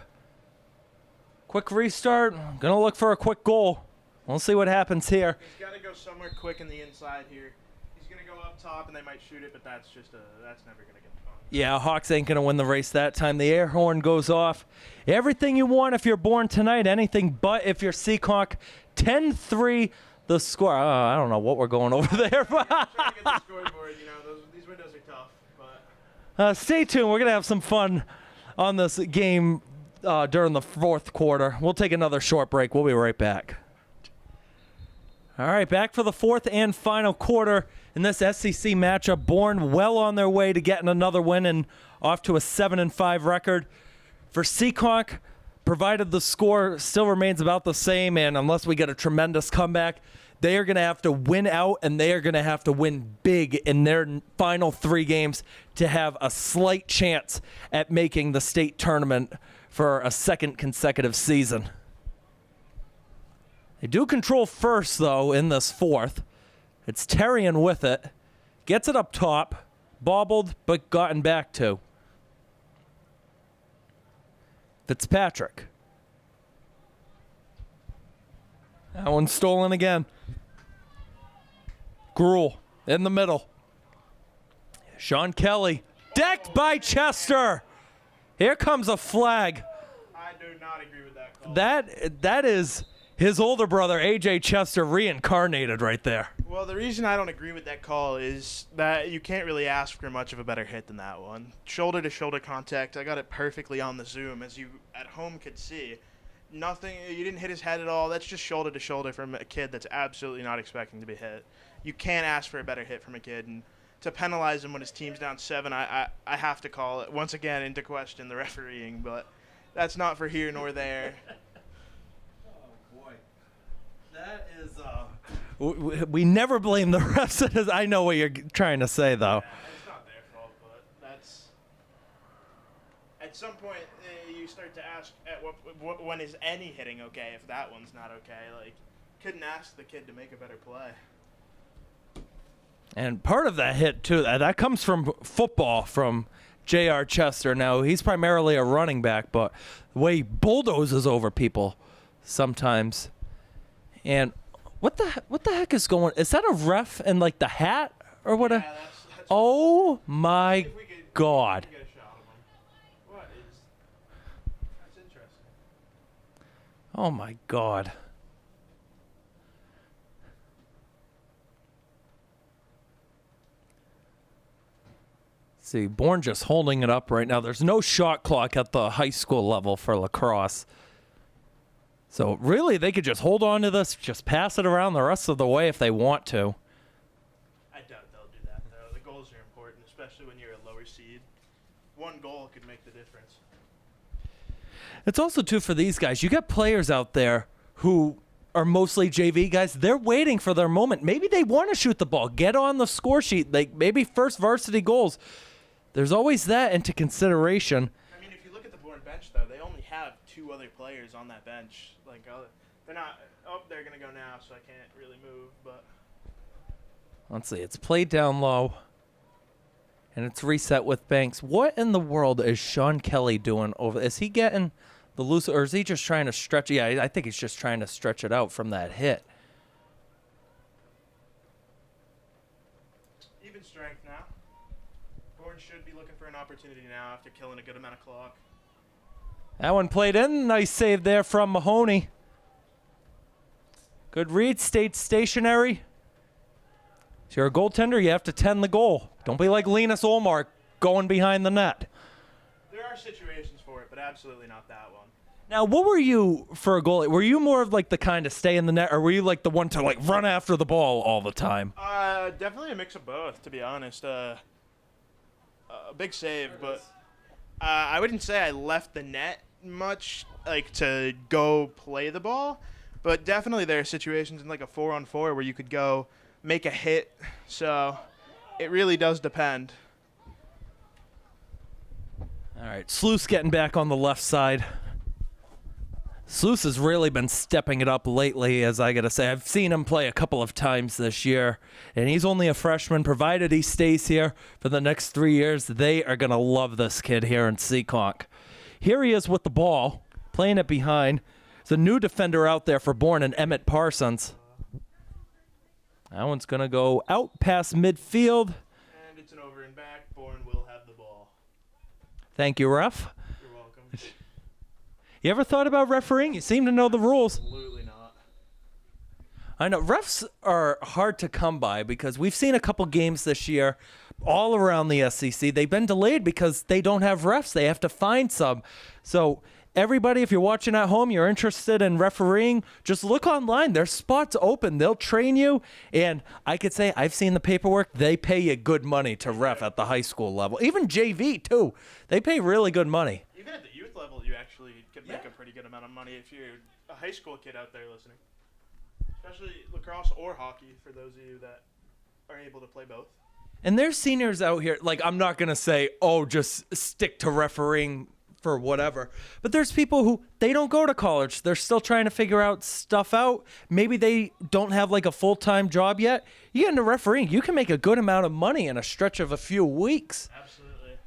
Quick restart. Gonna look for a quick goal. We'll see what happens here. He's got to go somewhere quick in the inside here. He's gonna go up top, and they might shoot it, but that's never gonna get fun. Yeah, Hawks ain't gonna win the race that time. The air horn goes off. Everything you want if you're Bourne tonight. Anything but if you're Seekonk. 10-3 the score. I don't know what we're going over there. Trying to get the scoreboard. You know, these windows are tough, but Stay tuned. We're gonna have some fun on this game during the fourth quarter. We'll take another short break. We'll be right back. All right, back for the fourth and final quarter in this SEC matchup. Bourne well on their way to getting another win and off to a 7-5 record. For Seekonk, provided the score still remains about the same, and unless we get a tremendous comeback, they are going to have to win out, and they are going to have to win big in their final 3 games to have a slight chance at making the state tournament for a second consecutive season. They do control first, though, in this fourth. It's Terrian with it. Gets it up top. Bobbled, but gotten back to. Fitzpatrick. That one's stolen again. Gruel in the middle. Sean Kelly. Decked by Chester. Here comes a flag. I do not agree with that call. That is his older brother, A.J. Chester, reincarnated right there. Well, the reason I don't agree with that call is that you can't really ask for much of a better hit than that one. Shoulder-to-shoulder contact. I got it perfectly on the zoom, as you at home could see. Nothing. You didn't hit his head at all. That's just shoulder-to-shoulder from a kid that's absolutely not expecting to be hit. You can't ask for a better hit from a kid, and to penalize him when his team's down 7, I have to call it once again into question the refereeing, but that's not for here nor there. Oh boy, that is. We never blame the refs. I know what you're trying to say, though. Yeah, it's not their fault, but that's. At some point, you start to ask, when is any hitting okay? If that one's not okay, like, couldn't ask the kid to make a better play. And part of that hit, too, that comes from football from J.R. Chester. Now, he's primarily a running back, but the way he bulldozes over people sometimes. And what the heck is going? Is that a ref in, like, the hat? Or what? Yeah, that's oh, my God. Get a shot of him. That's interesting. Oh, my God. See, Bourne just holding it up right now. There's no shot clock at the high school level for lacrosse. So really, they could just hold on to this, just pass it around the rest of the way if they want to. I doubt they'll do that, though. The goals are important, especially when you're a lower seed. One goal could make the difference. It's also, too, for these guys. You got players out there who are mostly JV guys. They're waiting for their moment. Maybe they want to shoot the ball, get on the score sheet, like maybe first varsity goals. There's always that into consideration. I mean, if you look at the Bourne bench, though, they only have 2 other players on that bench. Like, they're not. Oh, they're gonna go now, so I can't really move. But let's see. It's played down low. And it's reset with Banks. What in the world is Sean Kelly doing over? Is he getting the loose, or is he just trying to stretch? Yeah, I think he's just trying to stretch it out from that hit. Even strength now. Bourne should be looking for an opportunity now after killing a good amount of clock. That one played in. Nice save there from Mahoney. Good read. Stayed stationary. If you're a goaltender, you have to tend the goal. Don't be like Linus Olmark going behind the net. There are situations for it, but absolutely not that one. Now, what were you for a goalie? Were you more of like the kind to stay in the net, or were you like the one to like run after the ball all the time? Definitely a mix of both, to be honest. A big save, but I wouldn't say I left the net much, like to go play the ball. But definitely there are situations in like a 4-on-4 where you could go make a hit. So it really does depend. All right, Sluice getting back on the left side. Sluice has really been stepping it up lately, as I got to say. I've seen him play a couple of times this year, and he's only a freshman. Provided he stays here for the next 3 years, they are going to love this kid here in Seekonk. Here he is with the ball, playing it behind. There's a new defender out there for Bourne, and Emmett Parsons. That one's going to go out past midfield. And it's an over and back. Bourne will have the ball. Thank you, ref. You're welcome. You ever thought about refereeing? You seem to know the rules. Absolutely not. I know. Refs are hard to come by because we've seen a couple games this year all around the SEC. They've been delayed because they don't have refs. They have to find some. So everybody, if you're watching at home, you're interested in refereeing, just look online. There's spots open. They'll train you. And I could say I've seen the paperwork. They pay you good money to ref at the high school level. Even JV, too. They pay really good money. Even at the youth level, you actually could make a pretty good amount of money if you're a high school kid out there listening. Especially lacrosse or hockey for those of you that are able to play both. And there's seniors out here, like I'm not going to say, oh, just stick to refereeing for whatever. But there's people who, they don't go to college. They're still trying to figure out stuff out. Maybe they don't have like a full-time job yet. You get into refereeing, you can make a good amount of money in a stretch of a few weeks. Absolutely.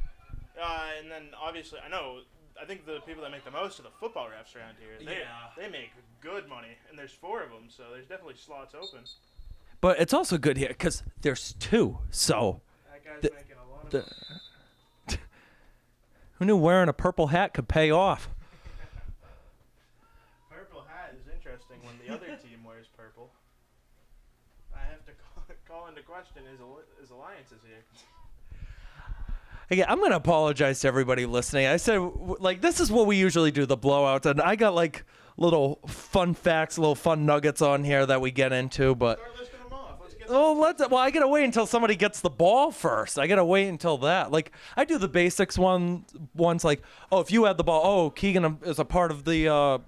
And then obviously, I think the people that make the most are the football refs around here. They make good money, and there's 4 of them, so there's definitely slots open. But it's also good here because there's 2. So That guy's making a lot of money. who knew wearing a purple hat could pay off? Purple hat is interesting when the other team wears purple. I have to call into question his alliances here. Again, I'm going to apologize to everybody listening. I said, like, this is what we usually do, the blowouts. And I got, like, little fun facts, little fun nuggets on here that we get into. But, Start listing them off. Let's get well, I got to wait until somebody gets the ball first. I got to wait until that. Like, I do the basics ones like, oh, if you had the ball, oh, Keegan is a part of the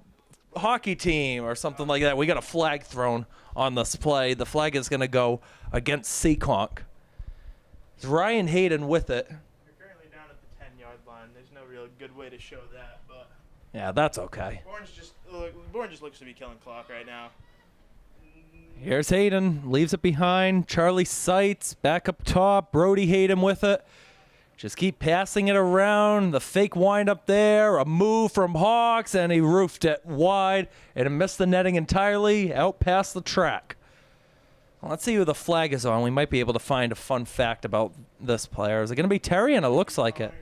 hockey team or something like that. We got a flag thrown on this play. The flag is going to go against Seekonk. It's Ryan Hayden with it. down at the 10-yard line. There's no real good way to show that, but Yeah, that's okay. Bourne just looks to be killing clock right now. Here's Hayden, leaves it behind. Charlie Seitz back up top. Brody Hayden with it. Just keep passing it around. The fake wind up there. A move from Hawks, and he roofed it wide, and it missed the netting entirely out past the track. Well, let's see who the flag is on. We might be able to find a fun fact about this player. Is it going to be Terrian? It looks like it.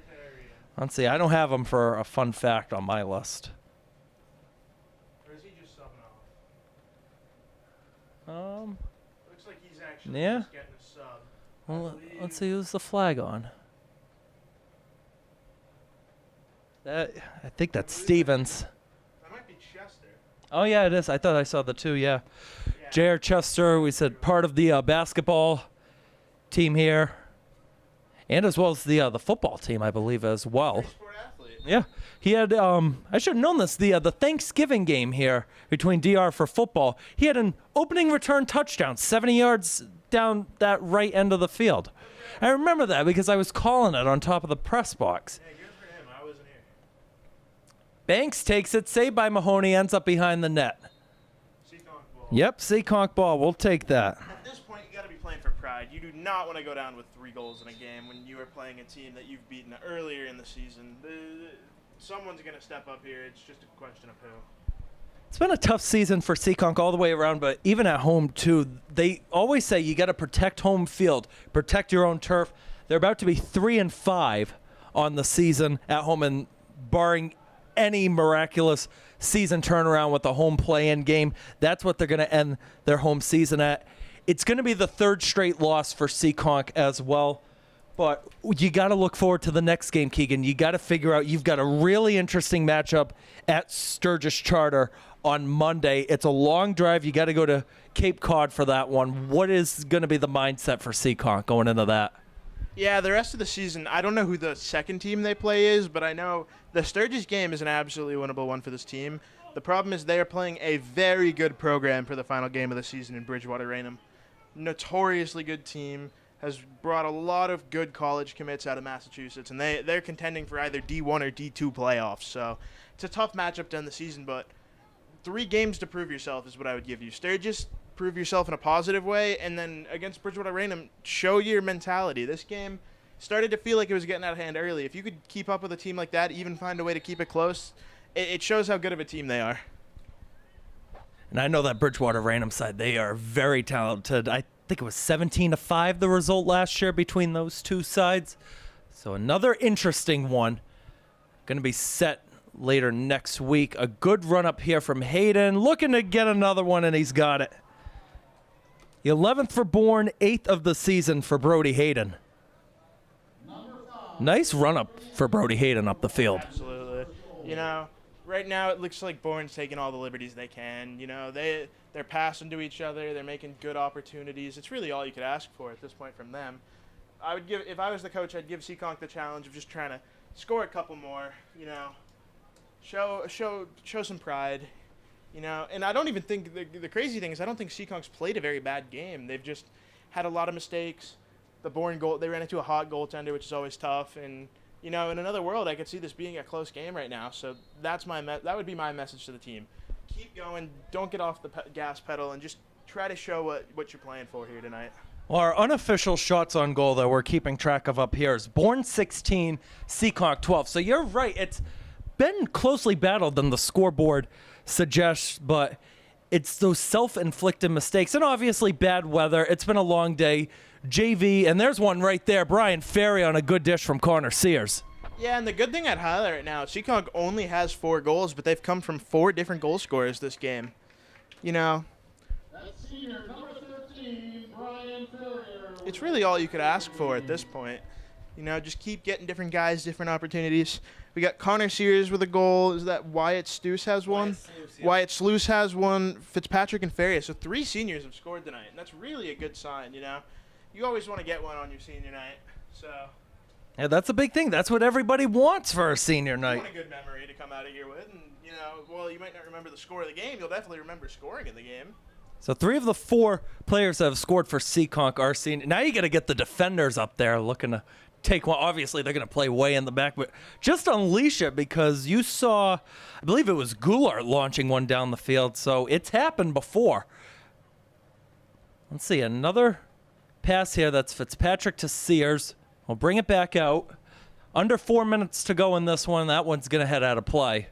Let's see. I don't have him for a fun fact on my list. Or is he just subbing off? Looks like he's actually yeah. just getting a sub. Well, let's see who's the flag on. I think that's Stevens. That might be Chester. Oh, yeah, it is. I thought I saw the 2, yeah. J.R. Chester, we said part of the basketball team here. And as well as the football team, I believe, as well. Sport athlete. Yeah. He had, I should have known this, the Thanksgiving game here between DR for football. He had an opening return touchdown, 70 yards down that right end of the field. I remember that because I was calling it on top of the press box. Yeah, good for him. I wasn't here. Banks takes it, saved by Mahoney, ends up behind the net. Seekonk ball. Yep, Seekonk ball. We'll take that. At this point, you got to be playing for pride. You do not want to go down with 3 goals in a game when you are playing a team that you've beaten earlier in the season. Someone's going to step up here. It's just a question of who. It's been a tough season for Seekonk all the way around, but even at home, too. They always say you got to protect home field, protect your own turf. They're about to be 3-5 on the season at home, and barring any miraculous season turnaround with the home play-in game, that's what they're going to end their home season at. It's going to be the 3rd straight loss for Seekonk as well. But you got to look forward to the next game, Keegan. You got to figure out you've got a really interesting matchup at Sturgis Charter on Monday. It's a long drive. You got to go to Cape Cod for that one. What is going to be the mindset for Seekonk going into that? Yeah, the rest of the season, I don't know who the second team they play is, but I know the Sturgis game is an absolutely winnable one for this team. The problem is they are playing a very good program for the final game of the season in Bridgewater Raynham. Notoriously good team, has brought a lot of good college commits out of Massachusetts, and they're contending for either D1 or D2 playoffs. So it's a tough matchup to end the season, but 3 games to prove yourself is what I would give you. Sturgis, prove yourself in a positive way, and then against Bridgewater Raynham, show your mentality. This game started to feel like it was getting out of hand early. If you could keep up with a team like that, even find a way to keep it close, it shows how good of a team they are. And I know that Bridgewater Raynham side, they are very talented. I think it was 17-5 the result last year between those two sides. So another interesting one going to be set later next week. A good run up here from Hayden, looking to get another one, and he's got it. The 11th for Bourne, 8th of the season for Brody Hayden. Nice run up for Brody Hayden up the field. Absolutely. You know, right now it looks like Bourne's taking all the liberties they can. You know, they're passing to each other. They're making good opportunities. It's really all you could ask for at this point from them. If I was the coach, I'd give Seekonk the challenge of just trying to score a couple more. You know, show some pride. You know, and I don't even think the crazy thing is I don't think Seekonk's played a very bad game. They've just had a lot of mistakes. The Bourne goal, they ran into a hot goaltender, which is always tough. And you know, in another world, I could see this being a close game right now. So that's that would be my message to the team. Keep going. Don't get off the gas pedal, and just try to show what you're playing for here tonight. Well, our unofficial shots on goal that we're keeping track of up here is Bourne 16, Seekonk 12. So you're right. It's been closely battled than the scoreboard suggests, but it's those self-inflicted mistakes and obviously bad weather. It's been a long day. JV, and there's one right there. Brian Ferry on a good dish from Connor Sears. Yeah, and the good thing I'd highlight right now, Seekonk only has 4 goals, but they've come from 4 different goal scorers this game. You know, That's senior number 13, Brian Ferrier. it's really all you could ask for at this point. You know, just keep getting different guys, different opportunities. We got Connor Sears with a goal. Is that Wyatt Sluice has one? Wyatt Sluice has one. Fitzpatrick and Ferrier. So 3 seniors have scored tonight, and that's really a good sign, you know. You always want to get one on your senior night. So Yeah, that's a big thing. That's what everybody wants for a senior you night. want a good memory to come out of here with. And, you know, well, you might not remember the score of the game. You'll definitely remember scoring in the game. So 3 of the 4 players that have scored for Seekonk are senior. Now you got to get the defenders up there looking to take one. Obviously, they're going to play way in the back, but just unleash it because you saw, I believe it was Goulart launching one down the field. So it's happened before. Let's see, another pass here. That's Fitzpatrick to Sears. We'll bring it back out. Under 4 minutes to go in this one. That one's going to head out of play.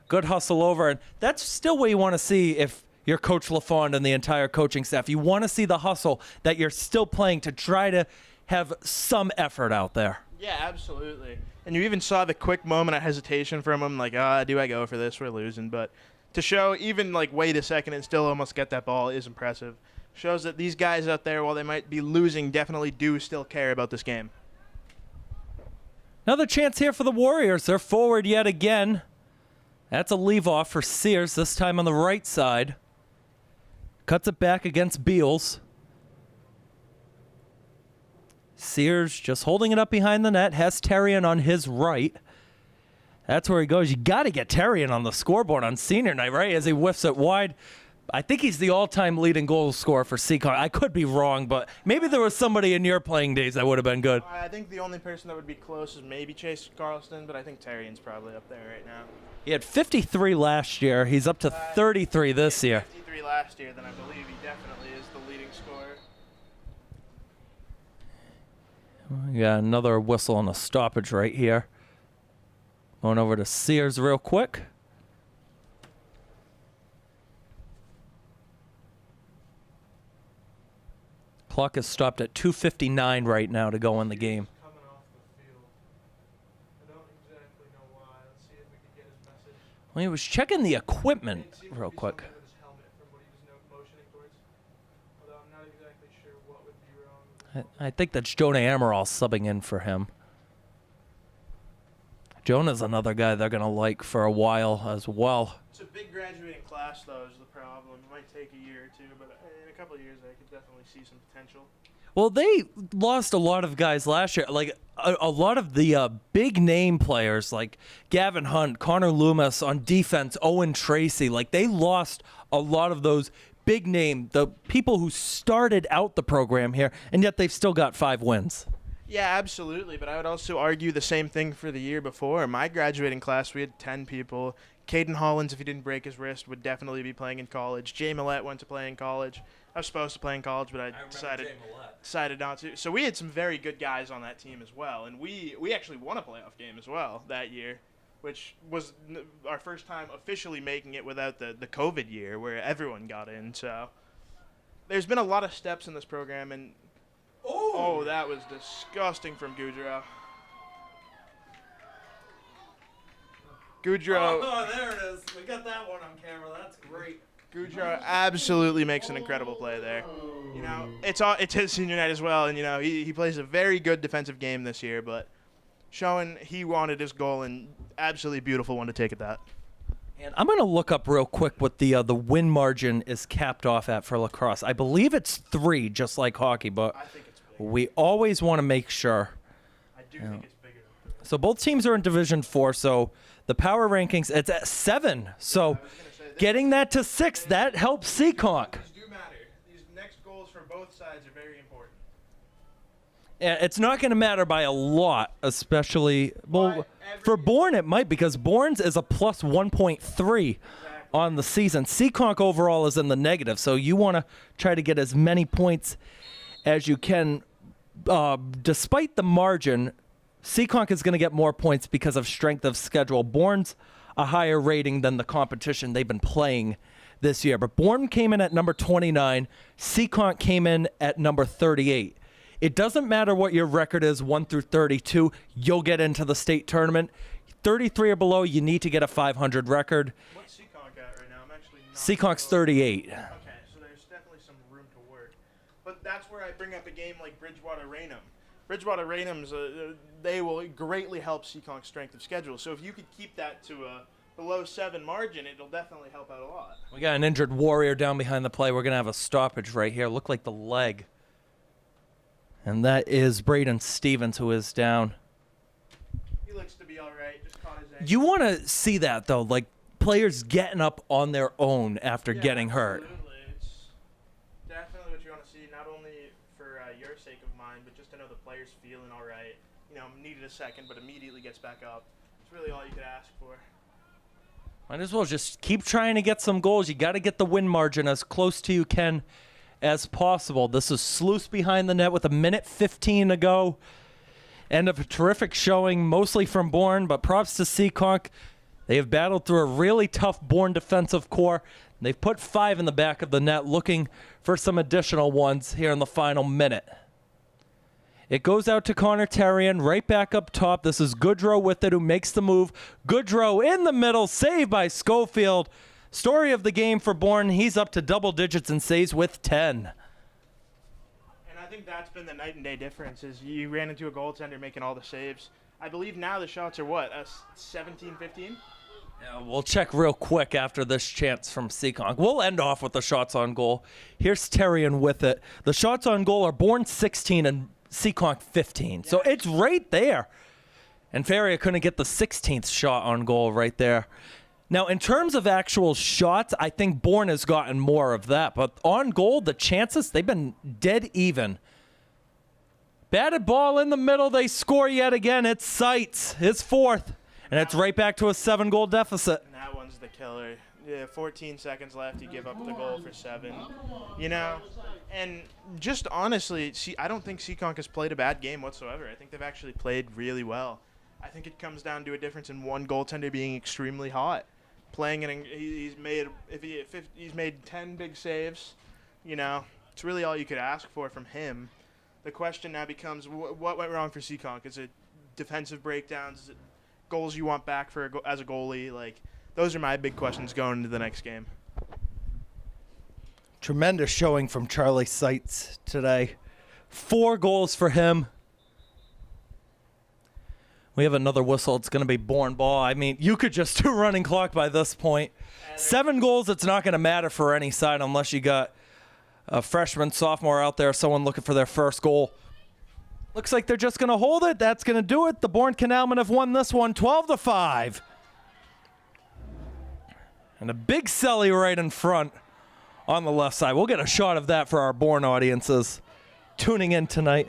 Good hustle over. And that's still what you want to see if you're Coach LaFond and the entire coaching staff. You want to see the hustle that you're still playing to try to have some effort out there. Yeah, absolutely. And you even saw the quick moment of hesitation from him, like, do I go for this? We're losing. But to show even, like, wait a second and still almost get that ball is impressive. Shows that these guys out there, while they might be losing, definitely do still care about this game. Another chance here for the Warriors. They're forward yet again. That's a leave-off for Sears, this time on the right side. Cuts it back against Beals. Sears just holding it up behind the net. Has Terrian on his right. That's where he goes. You got to get Terrian on the scoreboard on senior night, right? As he whiffs it wide. I think he's the all-time leading goal scorer for Seekonk. I could be wrong, but maybe there was somebody in your playing days that would have been good. I think the only person that would be close is maybe Chase Carlston, but I think Terrian's probably up there right now. He had 53 last year. He's up to 33 this year. 53 last year, then I believe he definitely is the leading scorer. We got another whistle and a stoppage right here. Going over to Sears real quick. Clock is stopped at 2:59 right now to go in the game. Coming off the field. I don't exactly know why. Let's see if we can get his message. Well, he was checking the equipment It seemed to real be quick. something with his helmet from what he was motioning towards. Although I'm not exactly sure what would be wrong with his helmet. I think that's Jonah Amaral subbing in for him. Jonah's another guy they're going to like for a while as well. It's a big graduating class, though, is the problem. It might take a year or two, but in a couple of years, I could definitely see some potential. Well, they lost a lot of guys last year. Like a lot of the big name players like Gavin Hunt, Connor Loomis on defense, Owen Tracy. Like they lost a lot of those big name, the people who started out the program here, and yet they've still got 5 wins. Yeah, absolutely. But I would also argue the same thing for the year before. My graduating class, we had 10 people. Caden Hollins, if he didn't break his wrist, would definitely be playing in college. Jay Millette went to play in college. I was supposed to play in college, but I decided not to. So we had some very good guys on that team as well. And we actually won a playoff game as well that year, which was our first time officially making it without the COVID year where everyone got in. So there's been a lot of steps in this program, and oh, that was disgusting from Goudreau. Goudreau. Oh, there it is. We got that one on camera. That's great. Goudreau absolutely makes an incredible play there. You know, it's his senior night as well, and you know he plays a very good defensive game this year, but showing he wanted his goal and absolutely beautiful one to take at that. And I'm going to look up real quick what the win margin is capped off at for lacrosse. I believe it's 3, just like hockey, but I think it's bigger. we always want to make sure. I do think it's bigger than 3. So both teams are in Division 4, so the power rankings, it's at 7. So getting that to 6, that helps Seekonk. These do matter. These next goals for both sides are very important. Yeah, it's not going to matter by a lot, especially for Bourne it might, because Bourne's is a plus 1.3 on the season. Seekonk overall is in the negative, so you want to try to get as many points as you can. Despite the margin, Seekonk is going to get more points because of strength of schedule. Bourne's a higher rating than the competition they've been playing this year. But Bourne came in at number 29. Seekonk came in at number 38. It doesn't matter what your record is, 1 through 32. You'll get into the state tournament. 33 or below, you need to get a 500 record. What's Seekonk at right now? I'm actually not Seekonk's sure. 38. Okay, so there's definitely some room to work. But that's where I bring up a game like Bridgewater-Raynham. Bridgewater-Raynham's, they will greatly help Seekonk's strength of schedule. So if you could keep that to a below 7 margin, it'll definitely help out a lot. We got an injured Warrior down behind the play. We're going to have a stoppage right here. Look like the leg. And that is Braden Stevens, who is down. He looks to be all right. Just caught his ankle. You want to see that, though, like players getting up on their own after getting hurt. Absolutely. It's definitely what you want to see, not only for your sake of mine, but just to know the player's feeling all right. You know, needed a second, but immediately gets back up. It's really all you could ask for. Might as well just keep trying to get some goals. You got to get the win margin as close to you can as possible. This is Sluice behind the net with 1:15 to go. End of a terrific showing, mostly from Bourne, but props to Seekonk. They have battled through a really tough Bourne defensive core. They've put 5 in the back of the net, looking for some additional ones here in the final minute. It goes out to Connor Terrian, right back up top. This is Goudreau with it, who makes the move. Goudreau in the middle, saved by Schofield. Story of the game for Bourne. He's up to double digits in saves with 10. And I think that's been the night and day difference, is you ran into a goaltender making all the saves. I believe now the shots are what, 17, 15? Yeah, we'll check real quick after this chance from Seekonk. We'll end off with the shots on goal. Here's Terrian with it. The shots on goal are Bourne 16 and Seekonk 15. So it's right there. And Faria couldn't get the 16th shot on goal right there. Now, in terms of actual shots, I think Bourne has gotten more of that. But on goal, the chances, they've been dead even. Batted ball in the middle. They score yet again. It's Seitz, his 4th. And it's right back to a 7-goal deficit. And that one's the killer. Yeah, 14 seconds left. You give up the goal for 7. You know, and just honestly, I don't think Seekonk has played a bad game whatsoever. I think they've actually played really well. I think it comes down to a difference in one goaltender being extremely hot, playing in. He's made 10 big saves. You know, it's really all you could ask for from him. The question now becomes, what went wrong for Seekonk? Is it defensive breakdowns? Is it goals you want back as a goalie? Like, those are my big questions going into the next game. Tremendous showing from Charlie Seitz today. 4 goals for him. We have another whistle. It's going to be Bourne ball. I mean, you could just do running clock by this point. 7 goals, it's not going to matter for any side unless you got a freshman, sophomore out there, someone looking for their first goal. Looks like they're just going to hold it. That's going to do it. The Bourne Canalmen have won this one 12-5. And a big celly right in front on the left side. We'll get a shot of that for our Bourne audiences tuning in tonight.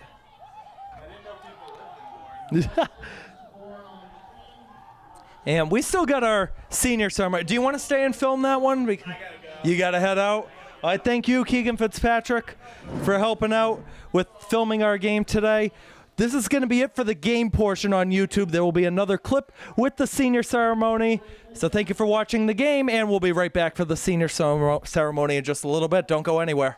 And we still got our senior ceremony. Do you want to stay and film that one? I gotta go. You got to head out. I thank you, Keegan Fitzpatrick, for helping out with filming our game today. This is going to be it for the game portion on YouTube. There will be another clip with the senior ceremony. So thank you for watching the game, and we'll be right back for the senior ceremony in just a little bit. Don't go anywhere.